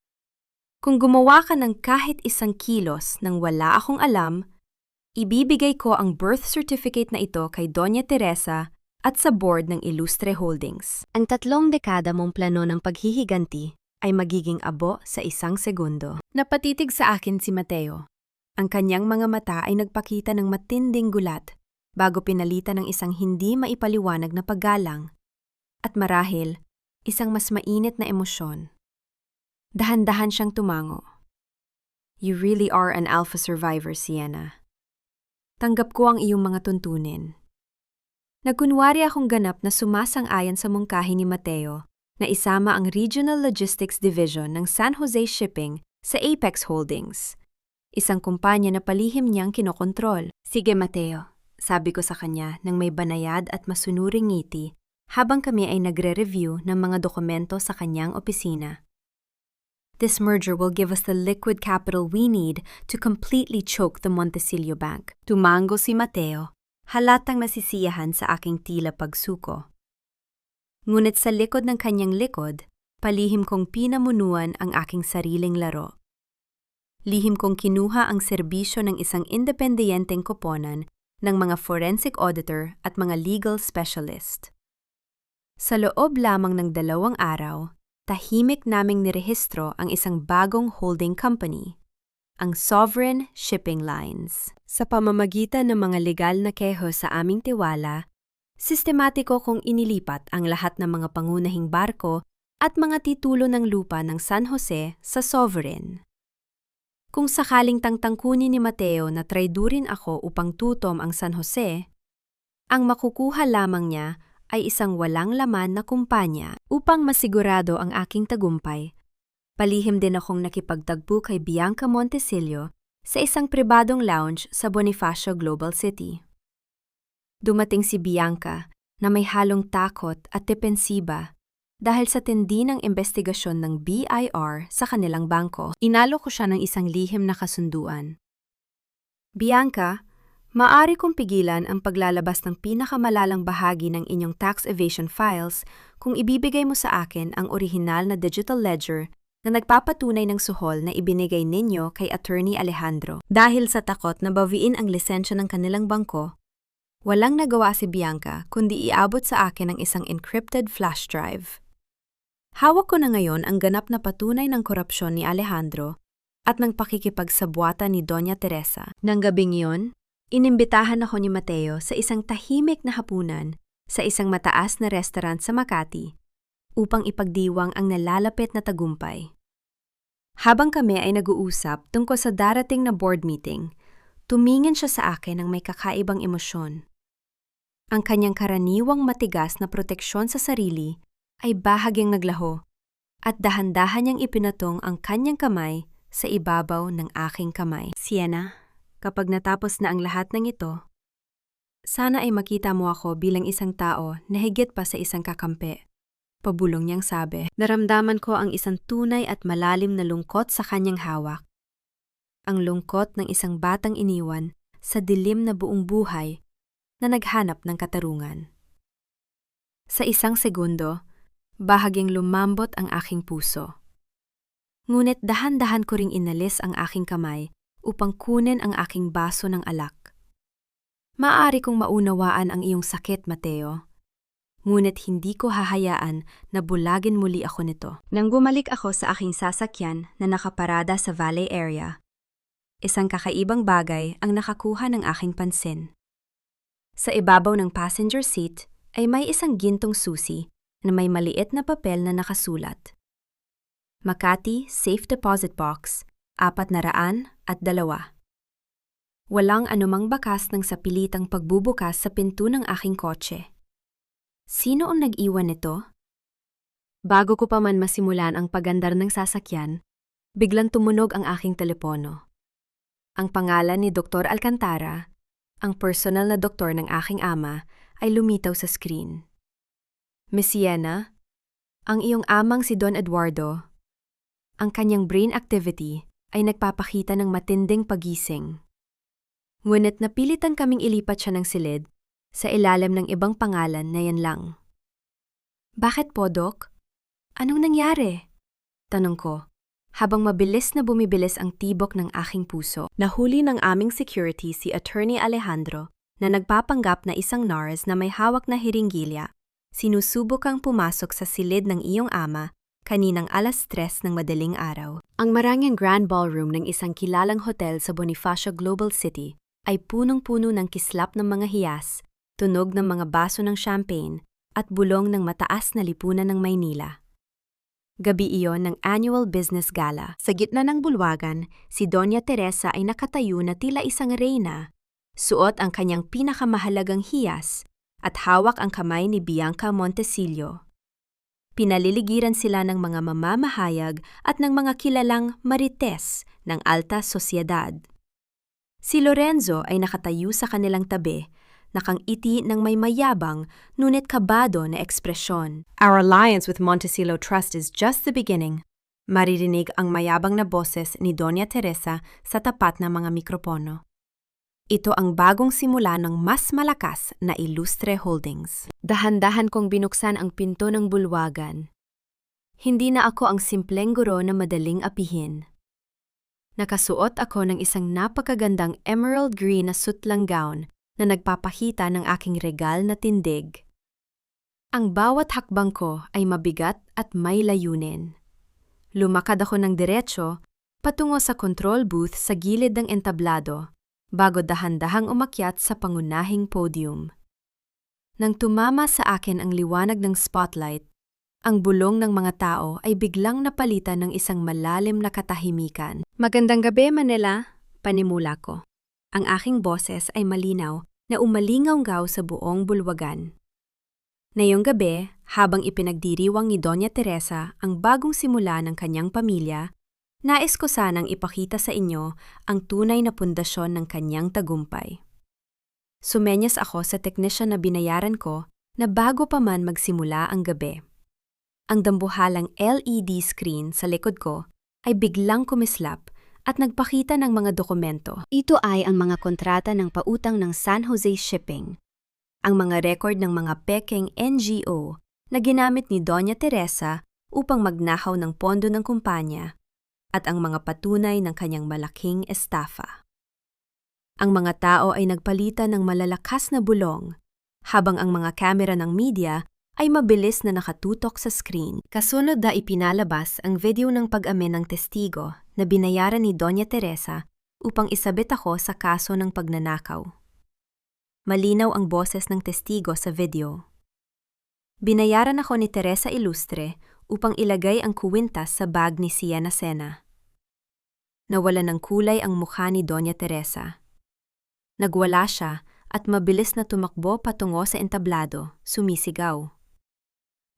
Kung gumawa ka ng kahit isang kilos nang wala akong alam, ibibigay ko ang birth certificate na ito kay Doña Teresa at sa board ng Ilustre Holdings. Ang 3 dekada mong plano ng paghihiganti ay magiging abo sa 1 segundo. Napatitig sa akin si Mateo. Ang kanyang mga mata ay nagpakita ng matinding gulat bago pinalitan ng isang hindi maipaliwanag na paggalang at marahil isang mas mainit na emosyon. Dahan-dahan siyang tumango. You really are an alpha survivor, Sienna. Tanggap ko ang iyong mga tuntunin. Nagkunwari akong ganap na sumasang-ayon sa mungkahi ni Mateo na isama ang Regional Logistics Division ng San Jose Shipping sa Apex Holdings, isang kumpanya na palihim niyang kinokontrol. Sige, Mateo. Sabi ko sa kanya nang may banayad at masunuring ngiti habang kami ay nagre-review ng mga dokumento sa kanyang opisina. This merger will give us the liquid capital we need to completely choke the Montecillo Bank. Tumango si Mateo, halatang nasisiyahan sa aking tila pagsuko. Ngunit sa likod ng kanyang likod, palihim kong pinamunuan ang aking sariling laro. Lihim kong kinuha ang serbisyo ng isang independiyenteng koponan ng mga forensic auditor at mga legal specialist. Sa loob lamang ng 2 araw, tahimik naming nirehistro ang isang bagong holding company, ang Sovereign Shipping Lines. Sa pamamagitan ng mga legal na keho sa aming tiwala, sistematiko kong inilipat ang lahat ng mga pangunahing barko at mga titulo ng lupa ng San Jose sa Sovereign. Kung sakaling tangtangkunin ni Mateo na traidurin ako upang tutom ang San Jose, ang makukuha lamang niya ay isang walang laman na kumpanya. Upang masigurado ang aking tagumpay, palihim din akong nakipagtagpo kay Bianca Montecillo sa isang pribadong lounge sa Bonifacio Global City. Dumating si Bianca na may halong takot at depensiba dahil sa tindi ng investigasyon ng BIR sa kanilang bangko. Inalo ko siya ng isang lihim na kasunduan. Bianca, maaari kong pigilan ang paglalabas ng pinakamalalang bahagi ng inyong tax evasion files kung ibibigay mo sa akin ang orihinal na digital ledger na nagpapatunay ng suhol na ibinigay ninyo kay Attorney Alejandro. Dahil sa takot na bawiin ang lisensya ng kanilang bangko, walang nagawa si Bianca kundi iabot sa akin ang isang encrypted flash drive. Hawak ko na ngayon ang ganap na patunay ng korupsyon ni Alejandro at ng pakikipagsabwata ni Doña Teresa. Nang gabing iyon, inimbitahan ako ni Mateo sa isang tahimik na hapunan sa isang mataas na restaurant sa Makati upang ipagdiwang ang nalalapit na tagumpay. Habang kami ay nag-uusap tungkol sa darating na board meeting, tumingin siya sa akin ng may kakaibang emosyon. Ang kanyang karaniwang matigas na proteksyon sa sarili ay bahagyang naglaho at dahan-dahan niyang ipinatong ang kanyang kamay sa ibabaw ng aking kamay. Sienna, kapag natapos na ang lahat ng ito, sana ay makita mo ako bilang isang tao na higit pa sa isang kakampi. Pabulong niyang sabi. Naramdaman ko ang isang tunay at malalim na lungkot sa kanyang hawak. Ang lungkot ng isang batang iniwan sa dilim na buong buhay na naghanap ng katarungan. Sa isang segundo, bahagyang lumambot ang aking puso. Ngunit dahan-dahan ko ring inalis ang aking kamay upang kunin ang aking baso ng alak. Maaari kong maunawaan ang iyong sakit, Mateo. ngunit hindi ko hahayaan na bulagin muli ako nito. Nang bumalik ako sa aking sasakyan na nakaparada sa valet area, isang kakaibang bagay ang nakakuha ng aking pansin. Sa ibabaw ng passenger seat ay may isang gintong susi na may maliit na papel na nakasulat. Makati Safe Deposit Box, 402. Walang anumang bakas ng sapilitang pagbubukas sa pinto ng aking kotse. Sino ang nag-iwan nito? Bago ko pa man masimulan ang pagandar ng sasakyan, biglang tumunog ang aking telepono. Ang pangalan ni Dr. Alcantara, ang personal na doktor ng aking ama, ay lumitaw sa screen. Miss Sienna, ang iyong amang si Don Eduardo, ang kanyang brain activity ay nagpapakita ng matinding pagising. Ngunit napilitan kaming ilipat siya ng silid sa ilalim ng ibang pangalan na yan lang. Bakit po, Dok? Anong nangyari? Tanong ko, habang mabilis na bumibilis ang tibok ng aking puso. Nahuli ng aming security si Attorney Alejandro na nagpapanggap na isang nurse na may hawak na hiringgilya. Sinusubok kang pumasok sa silid ng iyong ama kaninang 3:00 ng madaling araw. Ang marangyang grand ballroom ng isang kilalang hotel sa Bonifacio Global City ay punong-puno ng kislap ng mga hiyas, tunog ng mga baso ng champagne at bulong ng mataas na lipunan ng Maynila. Gabi iyon ng annual business gala. Sa gitna ng bulwagan, si Doña Teresa ay nakatayo na tila isang reyna. Suot ang kanyang pinakamahalagang hiyas at hawak ang kamay ni Bianca Montesillo. Pinaliligiran sila ng mga mamamahayag at ng mga kilalang marites ng alta sosyedad. Si Lorenzo ay nakatayo sa kanilang tabi, nakangiti ng may mayabang ngunit kabado na ekspresyon. Our alliance with Montesillo Trust is just the beginning. Maririnig ang mayabang na boses ni Doña Teresa sa tapat ng mga mikropono. Ito ang bagong simula ng mas malakas na Ilustre Holdings. Dahan-dahan kong binuksan ang pinto ng bulwagan. Hindi na ako ang simpleng guro na madaling apihin. Nakasuot ako ng isang napakagandang emerald green na sutlang gown na nagpapakita ng aking regal na tindig. Ang bawat hakbang ko ay mabigat at may layunin. Lumakad ako ng diretsyo patungo sa control booth sa gilid ng entablado, bago dahan-dahang umakyat sa pangunahing podium. Nang tumama sa akin ang liwanag ng spotlight, ang bulong ng mga tao ay biglang napalitan ng isang malalim na katahimikan. Magandang gabi, Manila, panimula ko. Ang aking boses ay malinaw na umalingaw-ngaw sa buong bulwagan. Ngayong gabi, habang ipinagdiriwang ni Doña Teresa ang bagong simula ng kanyang pamilya, nais ko sanang ipakita sa inyo ang tunay na pundasyon ng kanyang tagumpay. Sumenyas ako sa teknisyan na binayaran ko na bago pa man magsimula ang gabi. Ang dambuhalang LED screen sa likod ko ay biglang kumislap at nagpakita ng mga dokumento. Ito ay ang mga kontrata ng pautang ng San Jose Shipping, ang mga record ng mga pekeng NGO na ginamit ni Doña Teresa upang magnakaw ng pondo ng kumpanya, at ang mga patunay ng kanyang malaking estafa. Ang mga tao ay nagpalitan ng malalakas na bulong, habang ang mga kamera ng media ay mabilis na nakatutok sa screen. Kasunod na ipinalabas ang video ng pag-amin ng testigo na binayaran ni Doña Teresa upang isabit ako sa kaso ng pagnanakaw. Malinaw ang boses ng testigo sa video. Binayaran ako ni Teresa Ilustre upang ilagay ang kuwintas sa bag ni Sienna Sena. Nawala ng kulay ang mukha ni Doña Teresa. Nagwala siya at mabilis na tumakbo patungo sa entablado, sumisigaw.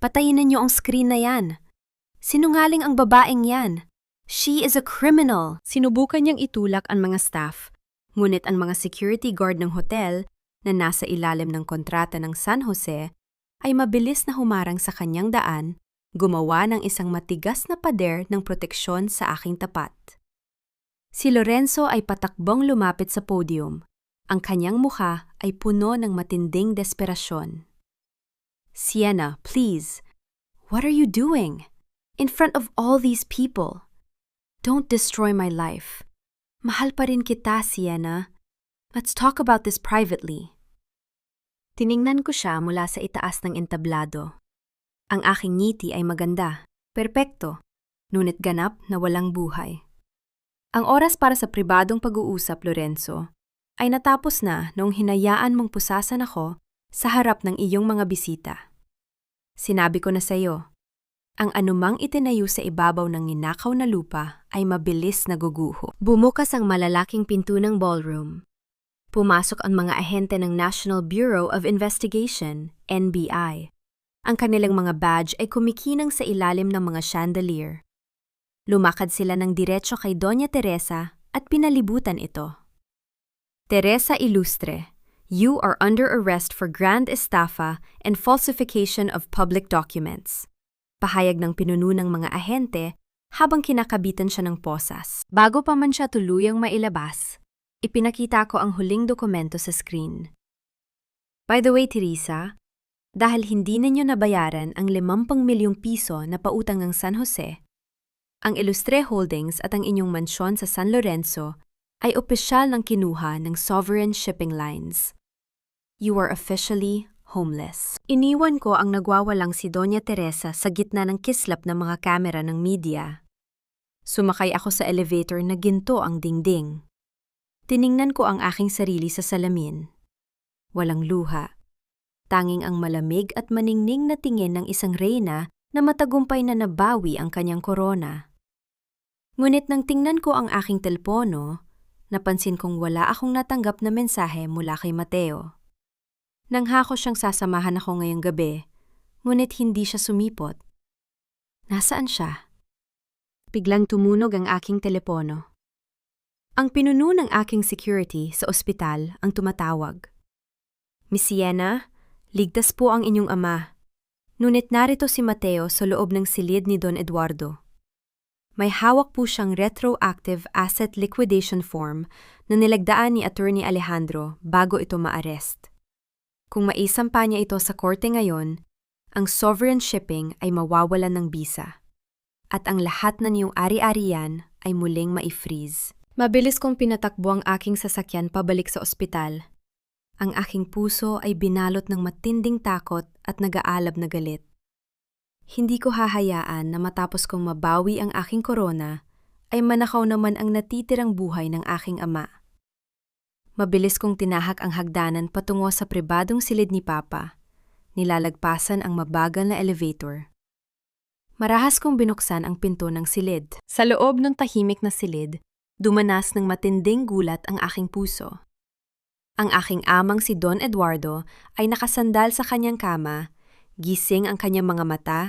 Patayin ninyo ang screen na yan. Sinungaling ang babaeng yan. She is a criminal. Sinubukan niyang itulak ang mga staff, ngunit ang mga security guard ng hotel na nasa ilalim ng kontrata ng San Jose ay mabilis na humarang sa kanyang daan, gumawa ng isang matigas na pader ng proteksyon sa aking tapat. Si Lorenzo ay patakbong lumapit sa podium. Ang kanyang mukha ay puno ng matinding desperasyon. Sienna, please. What are you doing? In front of all these people. Don't destroy my life. Mahal pa rin kita, Sienna. Let's talk about this privately. Tiningnan ko siya mula sa itaas ng entablado. Ang aking ngiti ay maganda, perpekto, ngunit ganap na walang buhay. Ang oras para sa pribadong pag-uusap, Lorenzo, ay natapos na noong hinayaan mong pusasan ako sa harap ng iyong mga bisita. Sinabi ko na sa iyo, ang anumang itinayo sa ibabaw ng ninakaw na lupa ay mabilis na guguho. Bumukas ang malalaking pinto ng ballroom. Pumasok ang mga ahente ng National Bureau of Investigation, NBI. Ang kanilang mga badge ay kumikinang sa ilalim ng mga chandelier. Lumakad sila ng diretso kay Doña Teresa at pinalibutan ito. Teresa Ilustre, you are under arrest for grand estafa and falsification of public documents. Pahayag ng pinuno ng mga ahente habang kinakabitan siya ng posas. Bago pa man siya tuluyang mailabas, ipinakita ko ang huling dokumento sa screen. By the way, Teresa, dahil hindi ninyo nabayaran ang 50 milyong piso na pautang ng San Jose, ang Ilustre Holdings at ang inyong mansyon sa San Lorenzo ay opisyal ng kinuha ng Sovereign Shipping Lines. You are officially homeless. Iniwan ko ang nagwawalang si Doña Teresa sa gitna ng kislap ng mga kamera ng media. Sumakay ako sa elevator na ginto ang dingding. Tiningnan ko ang aking sarili sa salamin. Walang luha. Tanging ang malamig at maningning na tingin ng isang reyna na matagumpay na nabawi ang kanyang korona. Ngunit nang tingnan ko ang aking telepono, napansin kong wala akong natanggap na mensahe mula kay Mateo. Nanghako siyang sasamahan ako ngayong gabi, ngunit hindi siya sumipot. Nasaan siya? Biglang tumunog ang aking telepono. Ang pinuno ng aking security sa ospital ang tumatawag. Miss Sienna, ligtas po ang inyong ama. Ngunit narito si Mateo sa loob ng silid ni Don Eduardo. May hawak po siyang retroactive asset liquidation form na nilagdaan ni Attorney Alejandro bago ito ma-arrest. Kung maisampa niya ito sa korte ngayon, ang Sovereign Shipping ay mawawalan ng bisa. At ang lahat na niyong ari-arian ay muling ma-freeze. Mabilis kong pinatakbo ang aking sasakyan pabalik sa ospital. Ang aking puso ay binalot ng matinding takot at nag-aalab na galit. Hindi ko hahayaan na matapos kong mabawi ang aking korona, ay manakaw naman ang natitirang buhay ng aking ama. Mabilis kong tinahak ang hagdanan patungo sa pribadong silid ni Papa. Nilalagpasan ang mabagal na elevator. Marahas kong binuksan ang pinto ng silid. Sa loob ng tahimik na silid, dumanas ng matinding gulat ang aking puso. Ang aking amang si Don Eduardo ay nakasandal sa kanyang kama, gising ang kanyang mga mata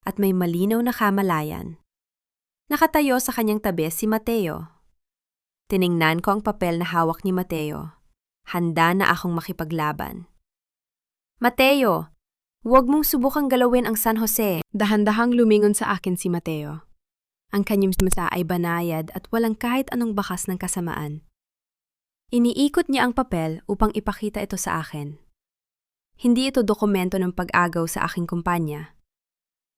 at may malinaw na kamalayan. Nakatayo sa kanyang tabi si Mateo. Tiningnan ko ang papel na hawak ni Mateo. Handa na akong makipaglaban. Mateo, huwag mong subukang galawin ang San Jose. Dahan-dahang lumingon sa akin si Mateo. Ang kanyang mata ay banayad at walang kahit anong bakas ng kasamaan. Iniikot niya ang papel upang ipakita ito sa akin. Hindi ito dokumento ng pag-agaw sa aking kumpanya.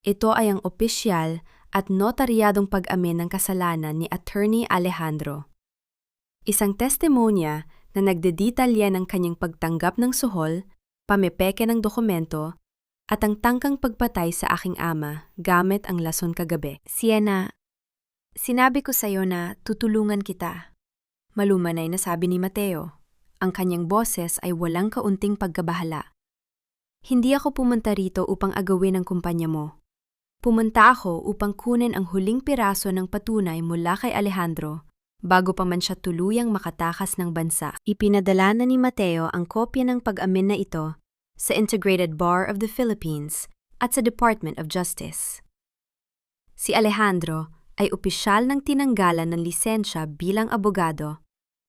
Ito ay ang opisyal at notaryadong pag-amin ng kasalanan ni Attorney Alejandro. Isang testimonya na nagdedetalya ng kanyang pagtanggap ng suhol, pamepeke ng dokumento, at ang tangkang pagpatay sa aking ama gamit ang lason kagabi. Sienna, sinabi ko sa iyo na tutulungan kita. Malumanay na sabi ni Mateo. Ang kanyang boses ay walang kaunting pagkabahala. Hindi ako pumunta rito upang agawin ang kumpanya mo. Pumunta ako upang kunin ang huling piraso ng patunay mula kay Alejandro bago pa man siya tuluyang makatakas ng bansa. Ipinadala na ni Mateo ang kopya ng pag-amin na ito sa Integrated Bar of the Philippines at sa Department of Justice. Si Alejandro ay opisyal ng tinanggalan ng lisensya bilang abogado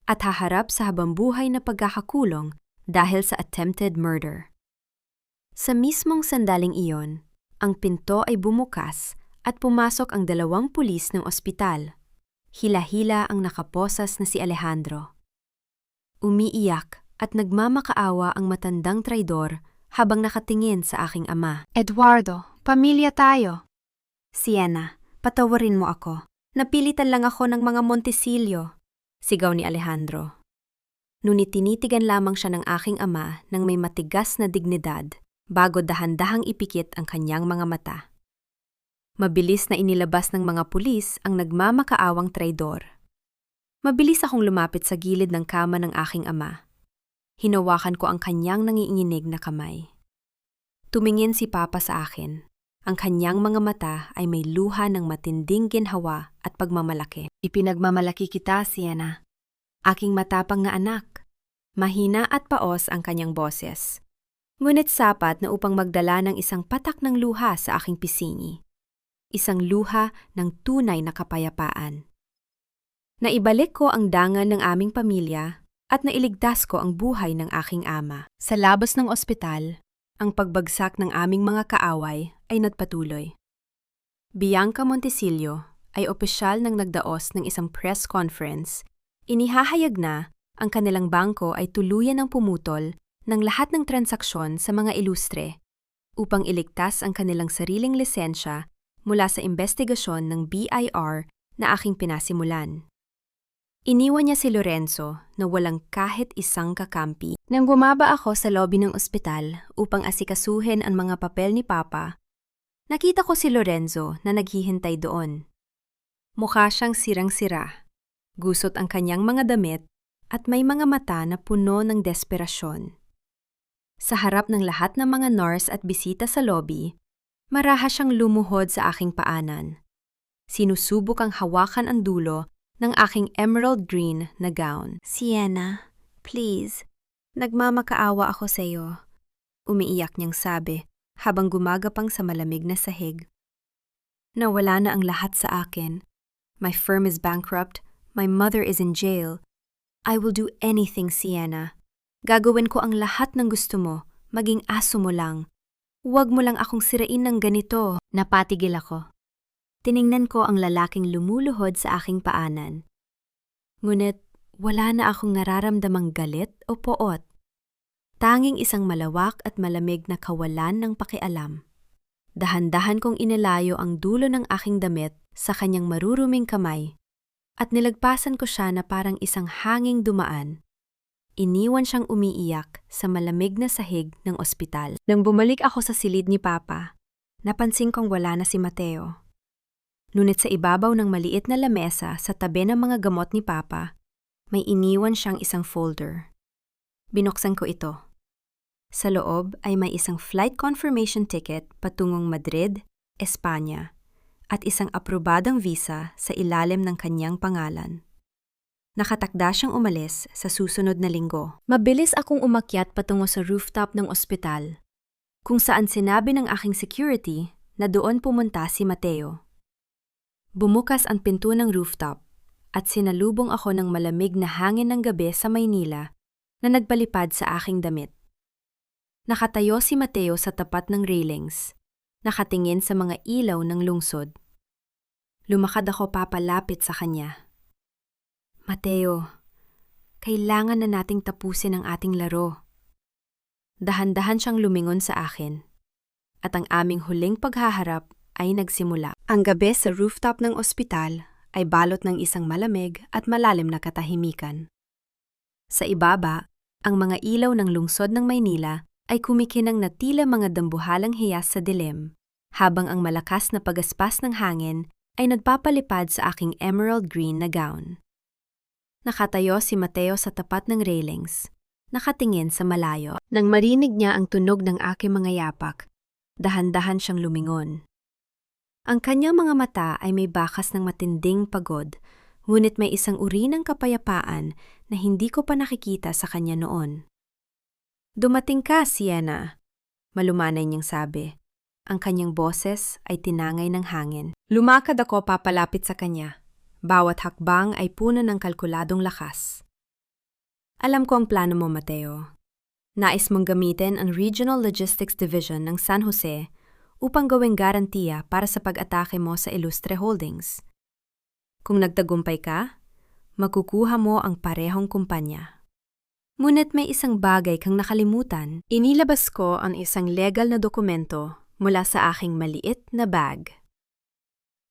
at haharap sa habambuhay na pagkakakulong dahil sa attempted murder. Sa mismong sandaling iyon, ang pinto ay bumukas at pumasok ang 2 pulis ng ospital. Hila-hila ang nakaposas na si Alejandro. Umiiyak at nagmamakaawa ang matandang traidor habang nakatingin sa aking ama. Eduardo, pamilya tayo. Sienna, patawarin mo ako. Napilitan lang ako ng mga Montesillo, sigaw ni Alejandro. Ngunit tinitigan lamang siya ng aking ama ng may matigas na dignidad bago dahan-dahang ipikit ang kanyang mga mata. Mabilis na inilabas ng mga pulis ang nagmamakaawang traidor. Mabilis akong lumapit sa gilid ng kama ng aking ama. Hinawakan ko ang kanyang nangiinginig na kamay. Tumingin si Papa sa akin. Ang kanyang mga mata ay may luha ng matinding ginhawa at pagmamalaki. Ipinagmamalaki kita, Sienna. Aking matapang na anak. Mahina at paos ang kanyang boses. Ngunit sapat na upang magdala ng isang patak ng luha sa aking pisngi. Isang luha ng tunay na kapayapaan. Naibalik ko ang dangan ng aming pamilya at nailigtas ko ang buhay ng aking ama. Sa labas ng ospital, ang pagbagsak ng aming mga kaaway ay nagpatuloy. Bianca Montesillo ay opisyal ng nagdaos ng isang press conference. Inihahayag na ang kanilang bangko ay tuluyan ng pumutol ng lahat ng transaksyon sa mga ilustre upang iligtas ang kanilang sariling lisensya mula sa investigasyon ng BIR na aking pinasimulan. Iniwan niya si Lorenzo na walang kahit isang kakampi. Nang bumaba ako sa lobby ng ospital upang asikasuhin ang mga papel ni Papa, nakita ko si Lorenzo na naghihintay doon. Mukha siyang sirang-sira, gusot ang kanyang mga damit at may mga mata na puno ng desperasyon. Sa harap ng lahat ng mga nurse at bisita sa lobby, maraha siyang lumuhod sa aking paanan. Sinusubok ang hawakan ang dulo ng aking emerald green na gown. Sienna, please, nagmamakaawa ako sa iyo. Umiiyak niyang sabi habang gumagapang sa malamig na sahig. Nawala na ang lahat sa akin. My firm is bankrupt. My mother is in jail. I will do anything, Sienna. Gagawin ko ang lahat ng gusto mo, maging aso mo lang. Huwag mo lang akong sirain ng ganito. Napatigil ako. Tiningnan ko ang lalaking lumuluhod sa aking paanan. Ngunit wala na akong nararamdamang galit o poot. Tanging isang malawak at malamig na kawalan ng pakialam. Dahan-dahan kong inalayo ang dulo ng aking damit sa kanyang maruruming kamay at nilagpasan ko siya na parang isang hanging dumaan. Iniwan siyang umiiyak sa malamig na sahig ng ospital. Nang bumalik ako sa silid ni Papa, napansin kong wala na si Mateo. Ngunit sa ibabaw ng maliit na lamesa sa tabi ng mga gamot ni Papa, may iniwan siyang isang folder. Binuksan ko ito. Sa loob ay may isang flight confirmation ticket patungong Madrid, Espanya, at isang aprobadong visa sa ilalim ng kanyang pangalan. Nakatakda siyang umalis sa susunod na linggo. Mabilis akong umakyat patungo sa rooftop ng ospital, kung saan sinabi ng aking security na doon pumunta si Mateo. Bumukas ang pinto ng rooftop at sinalubong ako ng malamig na hangin ng gabi sa Maynila na nagpalipad sa aking damit. Nakatayo si Mateo sa tapat ng railings, nakatingin sa mga ilaw ng lungsod. Lumakad ako papalapit sa kanya. Mateo, kailangan na nating tapusin ang ating laro. Dahan-dahan siyang lumingon sa akin, at ang aming huling paghaharap ay nagsimula. Ang gabi sa rooftop ng ospital ay balot ng isang malamig at malalim na katahimikan. Sa ibaba, ang mga ilaw ng lungsod ng Maynila ay kumikinang na tila mga dambuhalang hiyas sa dilim, habang ang malakas na pagaspas ng hangin ay nagpapalipad sa aking emerald green na gown. Nakatayo si Mateo sa tapat ng railings, nakatingin sa malayo. Nang marinig niya ang tunog ng aking mga yapak, dahan-dahan siyang lumingon. Ang kanyang mga mata ay may bakas ng matinding pagod, ngunit may isang uri ng kapayapaan na hindi ko pa nakikita sa kanya noon. Dumating ka, Sienna, malumanay niyang sabi. Ang kanyang boses ay tinangay ng hangin. Lumakad ako papalapit sa kanya. Bawat hakbang ay puno ng kalkuladong lakas. Alam ko ang plano mo, Mateo. Nais mong gamitin ang Regional Logistics Division ng San Jose upang gawing garantiya para sa pag-atake mo sa Ilustre Holdings. Kung nagtagumpay ka, makukuha mo ang parehong kumpanya. Ngunit may isang bagay kang nakalimutan. Inilabas ko ang isang legal na dokumento mula sa aking maliit na bag.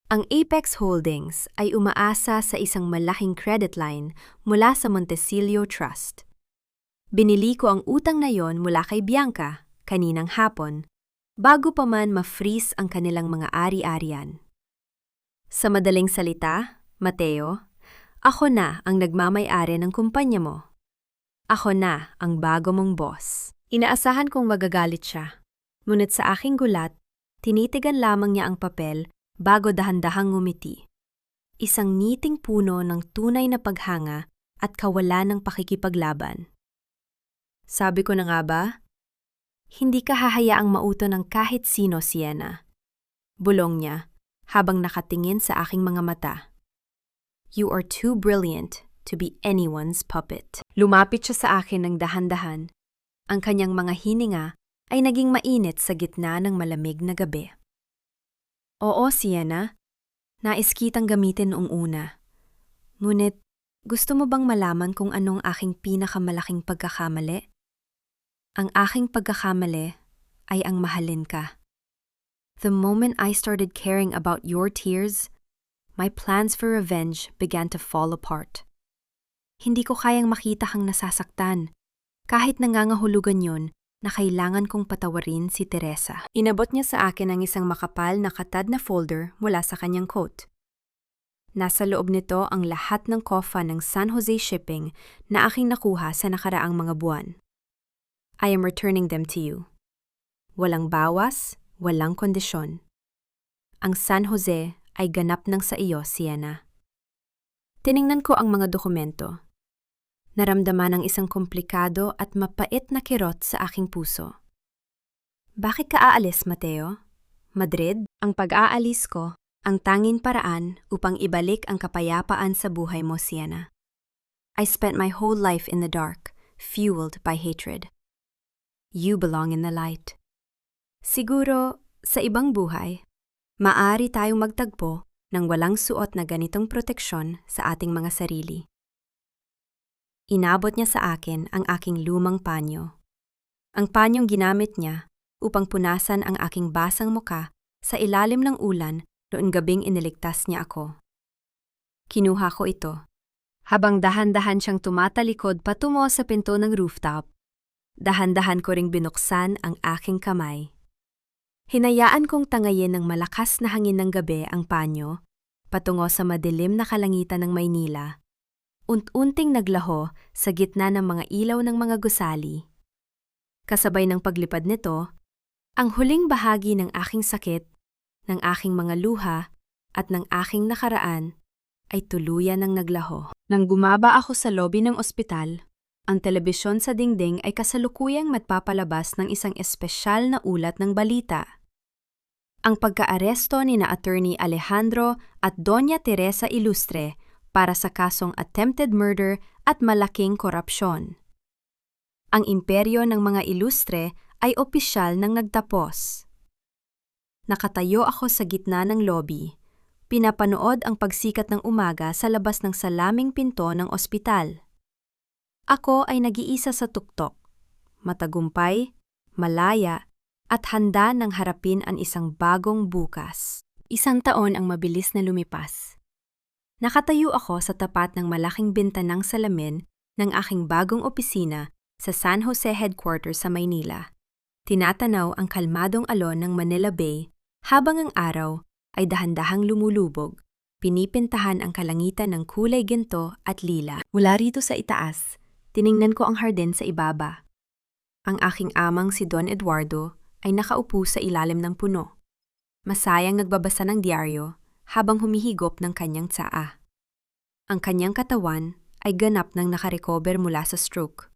Ang Apex Holdings ay umaasa sa isang malaking credit line mula sa Montesillo Trust. Binili ko ang utang na yon mula kay Bianca kaninang hapon, bago pa man ma-freeze ang kanilang mga ari-arian. Sa madaling salita, Mateo, ako na ang nagmamay-ari ng kumpanya mo. Ako na ang bago mong boss. Inaasahan kong magagalit siya. Ngunit sa aking gulat, tinitigan lamang niya ang papel bago dahan-dahang ngumiti. Isang ngiting puno ng tunay na paghanga at kawalan ng pakikipaglaban. Sabi ko na nga ba? Hindi ka hahayaang mauto ng kahit sino, Sienna. Bulong niya habang nakatingin sa aking mga mata. You are too brilliant to be anyone's puppet. Lumapit siya sa akin ng dahan-dahan. Ang kanyang mga hininga ay naging mainit sa gitna ng malamig na gabi. Oo, Sienna. Nais kitang gamitin noong una. Ngunit, gusto mo bang malaman kung anong aking pinakamalaking pagkakamali? Ang aking pagkakamali ay ang mahalin ka. The moment I started caring about your tears, my plans for revenge began to fall apart. Hindi ko kayang makita kang nasasaktan, kahit nangangahulugan yon na kailangan kong patawarin si Teresa. Inabot niya sa akin ang isang makapal na katad na folder mula sa kanyang coat. Nasa loob nito ang lahat ng kofa ng San Jose Shipping na aking nakuha sa nakaraang mga buwan. I am returning them to you. Walang bawas, walang kondisyon. Ang San Jose ay ganap ng sa iyo, Sienna. Tiningnan ko ang mga dokumento. Naramdaman ang isang komplikado at mapait na kirot sa aking puso. Bakit ka aalis, Mateo? Madrid? Ang pag-aalis ko, ang tanging paraan upang ibalik ang kapayapaan sa buhay mo, Sienna. I spent my whole life in the dark, fueled by hatred. You belong in the light. Siguro, sa ibang buhay, maaari tayong magtagpo ng walang suot na ganitong proteksyon sa ating mga sarili. Inabot niya sa akin ang aking lumang panyo. Ang panyong ginamit niya upang punasan ang aking basang muka sa ilalim ng ulan noong gabing iniligtas niya ako. Kinuha ko ito. Habang dahan-dahan siyang tumatalikod patungo sa pinto ng rooftop, dahan-dahan ko ring binuksan ang aking kamay. Hinayaan kong tangayin ng malakas na hangin ng gabi ang panyo patungo sa madilim na kalangitan ng Maynila. Unting naglaho sa gitna ng mga ilaw ng mga gusali. Kasabay ng paglipad nito, ang huling bahagi ng aking sakit, ng aking mga luha, at ng aking nakaraan ay tuluyan ng naglaho. Nang gumaba ako sa lobby ng ospital, ang telebisyon sa dingding ay kasalukuyang magpapalabas ng isang espesyal na ulat ng balita. Ang pagkaaresto ni na Attorney Alejandro at Doña Teresa Ilustre para sa kasong attempted murder at malaking korupsyon. Ang imperyo ng mga Ilustre ay opisyal nang nagtapos. Nakatayo ako sa gitna ng lobby, pinapanood ang pagsikat ng umaga sa labas ng salaming pinto ng ospital. Ako ay nag-iisa sa tuktok, matagumpay, malaya, at handa nang harapin ang isang bagong bukas. 1 taon ang mabilis na lumipas. Nakatayo ako sa tapat ng malaking bintanang salamin ng aking bagong opisina sa San Jose Headquarters sa Maynila. Tinatanaw ang kalmadong alon ng Manila Bay habang ang araw ay dahan-dahang lumulubog, pinipintahan ang kalangitan ng kulay ginto at lila. Mula rito sa itaas, tiningnan ko ang hardin sa ibaba. Ang aking amang si Don Eduardo ay nakaupo sa ilalim ng puno. Masayang nagbabasa ng diaryo habang humihigop ng kanyang tsaa. Ang kanyang katawan ay ganap nang nakarecover mula sa stroke.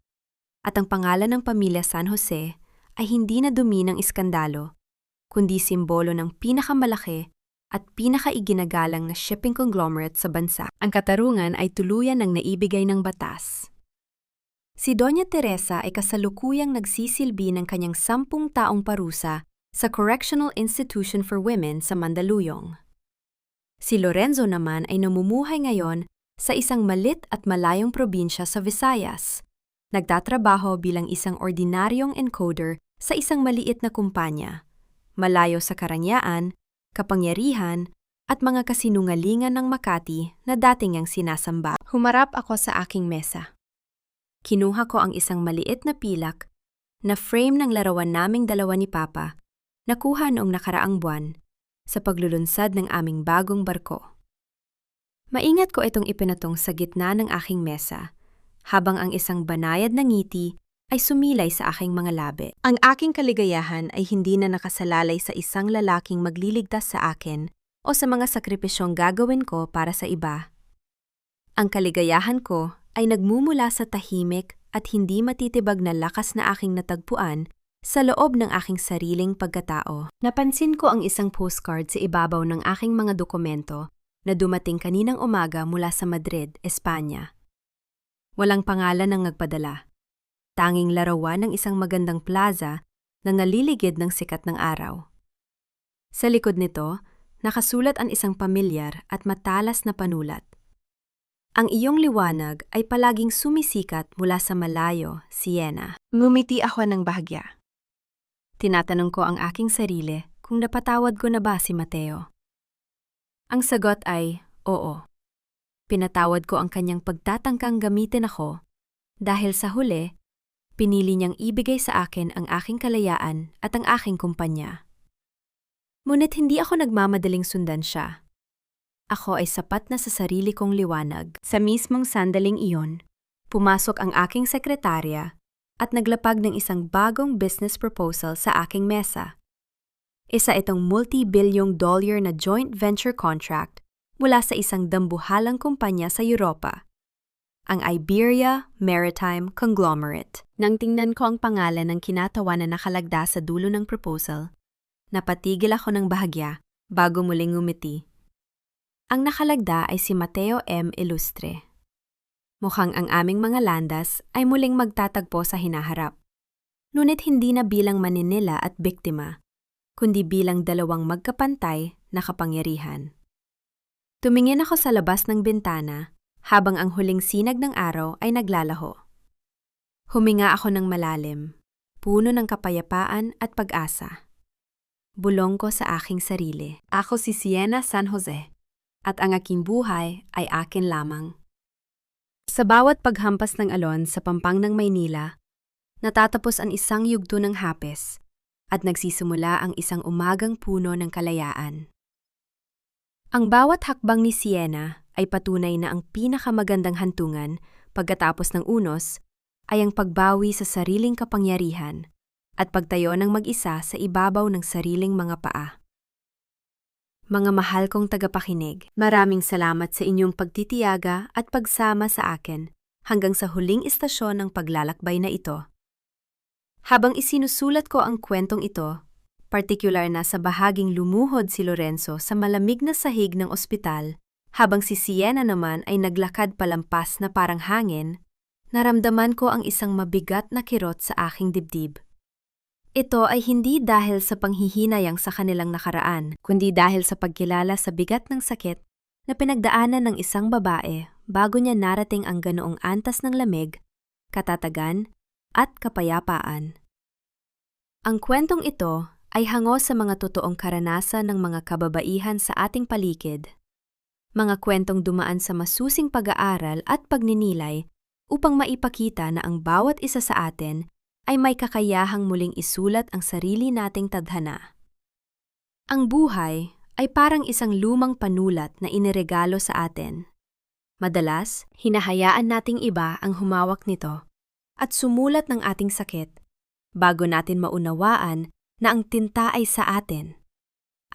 At ang pangalan ng pamilya San Jose ay hindi na dumi ng iskandalo, kundi simbolo ng pinakamalaki at pinakaiginagalang na shipping conglomerate sa bansa. Ang katarungan ay tuluyan ng naibigay ng batas. Si Doña Teresa ay kasalukuyang nagsisilbi ng kanyang 10 taong parusa sa Correctional Institution for Women sa Mandaluyong. Si Lorenzo naman ay namumuhay ngayon sa isang malit at malayong probinsya sa Visayas. Nagtatrabaho bilang isang ordinaryong encoder sa isang maliit na kumpanya, malayo sa karangyaan, kapangyarihan, at mga kasinungalingan ng Makati na dating niyang sinasamba. Humarap ako sa aking mesa. Kinuha ko ang isang maliit na pilak na frame ng larawan naming dalawa ni Papa, nakuha noong nakaraang buwan sa paglulunsad ng aming bagong barko. Maingat ko itong ipinatong sa gitna ng aking mesa, habang ang isang banayad na ngiti ay sumilay sa aking mga labi. Ang aking kaligayahan ay hindi na nakasalalay sa isang lalaking magliligtas sa akin o sa mga sakripisyong gagawin ko para sa iba. Ang kaligayahan ko ay nagmumula sa tahimik at hindi matitibag na lakas na aking natagpuan sa loob ng aking sariling pagkatao. Napansin ko ang isang postcard sa ibabaw ng aking mga dokumento na dumating kaninang umaga mula sa Madrid, Espanya. Walang pangalan ng nagpadala. Tanging larawan ng isang magandang plaza na naliligid ng sikat ng araw. Sa likod nito, nakasulat ang isang pamilyar at matalas na panulat. Ang iyong liwanag ay palaging sumisikat mula sa malayo, Siena. Ngumiti ako ng bahagya. Tinatanong ko ang aking sarili kung napatawad ko na ba si Mateo. Ang sagot ay, oo. Pinatawad ko ang kanyang pagtatangkang gamitin ako dahil sa huli, pinili niyang ibigay sa akin ang aking kalayaan at ang aking kumpanya. Ngunit hindi ako nagmamadaling sundan siya. Ako ay sapat na sa sarili kong liwanag. Sa mismong sandaling iyon, pumasok ang aking sekretarya at naglapag ng isang bagong business proposal sa aking mesa. Isa itong multi-bilyong dollar na joint venture contract mula sa isang dambuhalang kumpanya sa Europa, ang Iberia Maritime Conglomerate. Nang tingnan ko ang pangalan ng kinatawan na nakalagda sa dulo ng proposal, napatigil ako ng bahagya bago muling ngumiti. Ang nakalagda ay si Mateo M. Ilustre. Mukhang ang aming mga landas ay muling magtatagpo sa hinaharap. Ngunit hindi na bilang maninila at biktima, kundi bilang dalawang magkapantay na kapangyarihan. Tumingin ako sa labas ng bintana habang ang huling sinag ng araw ay naglalaho. Huminga ako ng malalim, puno ng kapayapaan at pag-asa. Bulong ko sa aking sarili. Ako si Siena San Jose, at ang aking buhay ay akin lamang. Sa bawat paghampas ng alon sa pampang ng Maynila, natatapos ang isang yugto ng hapes at nagsisimula ang isang umagang puno ng kalayaan. Ang bawat hakbang ni Siena ay patunay na ang pinakamagandang hantungan pagkatapos ng unos ay ang pagbawi sa sariling kapangyarihan at pagtayo ng mag-isa sa ibabaw ng sariling mga paa. Mga mahal kong tagapakinig, maraming salamat sa inyong pagtitiyaga at pagsama sa akin hanggang sa huling istasyon ng paglalakbay na ito. Habang isinusulat ko ang kwentong ito, partikular na sa bahaging lumuhod si Lorenzo sa malamig na sahig ng ospital, habang si Siena naman ay naglakad palampas na parang hangin, naramdaman ko ang isang mabigat na kirot sa aking dibdib. Ito ay hindi dahil sa panghihinayang sa kanilang nakaraan, kundi dahil sa pagkilala sa bigat ng sakit na pinagdaanan ng isang babae bago niya narating ang ganoong antas ng lamig, katatagan, at kapayapaan. Ang kwentong ito ay hango sa mga totoong karanasan ng mga kababaihan sa ating paligid. Mga kwentong dumaan sa masusing pag-aaral at pagninilay upang maipakita na ang bawat isa sa atin ay may kakayahang muling isulat ang sarili nating tadhana. Ang buhay ay parang isang lumang panulat na iniregalo sa atin. Madalas, hinahayaan nating iba ang humawak nito at sumulat ng ating sakit bago natin maunawaan na ang tinta ay sa atin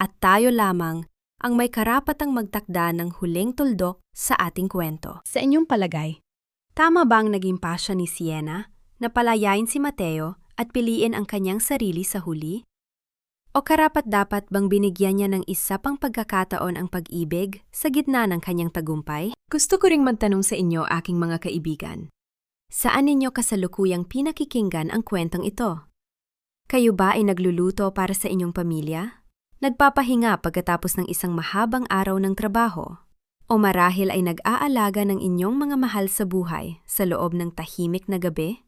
at tayo lamang ang may karapatang magtakda ng huling tuldok sa ating kwento. Sa inyong palagay, tama bang naging pasya ni Siena na palayain si Mateo at piliin ang kanyang sarili sa huli? O karapat-dapat bang binigyan niya ng isa pang pagkakataon ang pag-ibig sa gitna ng kanyang tagumpay? Gusto ko ring magtanong sa inyo, aking mga kaibigan. Saan ninyo kasalukuyang pinakikinggan ang kwentong ito? Kayo ba ay nagluluto para sa inyong pamilya? Nagpapahinga pagkatapos ng isang mahabang araw ng trabaho? O marahil ay nag-aalaga ng inyong mga mahal sa buhay sa loob ng tahimik na gabi?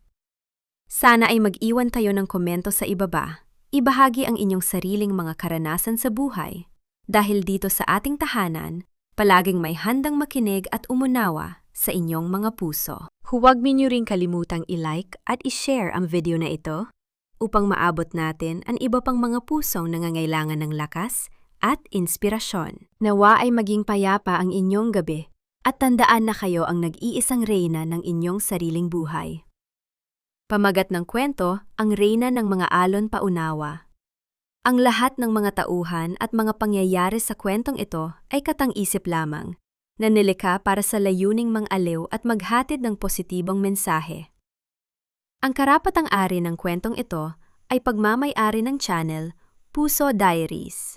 Sana ay mag-iwan tayo ng komento sa ibaba. Ibahagi ang inyong sariling mga karanasan sa buhay. Dahil dito sa ating tahanan, Palaging may handang makinig at umunawa sa inyong mga puso. Huwag ninyo ring kalimutang i-like at i-share ang video na ito Upang maabot natin ang iba pang mga pusong nangangailangan ng lakas at inspirasyon. Nawa ay maging payapa ang inyong gabi at tandaan na kayo ang nag-iisang reyna ng inyong sariling buhay. Pamagat ng kwento, ang reyna ng mga alon paunawa. Ang lahat ng mga tauhan at mga pangyayari sa kwentong ito ay katang-isip lamang, na nilikha para sa layuning mang-aliw at maghatid ng positibong mensahe. Ang karapatang-ari ng kwentong ito ay pagmamay-ari ng channel Puso Diaries.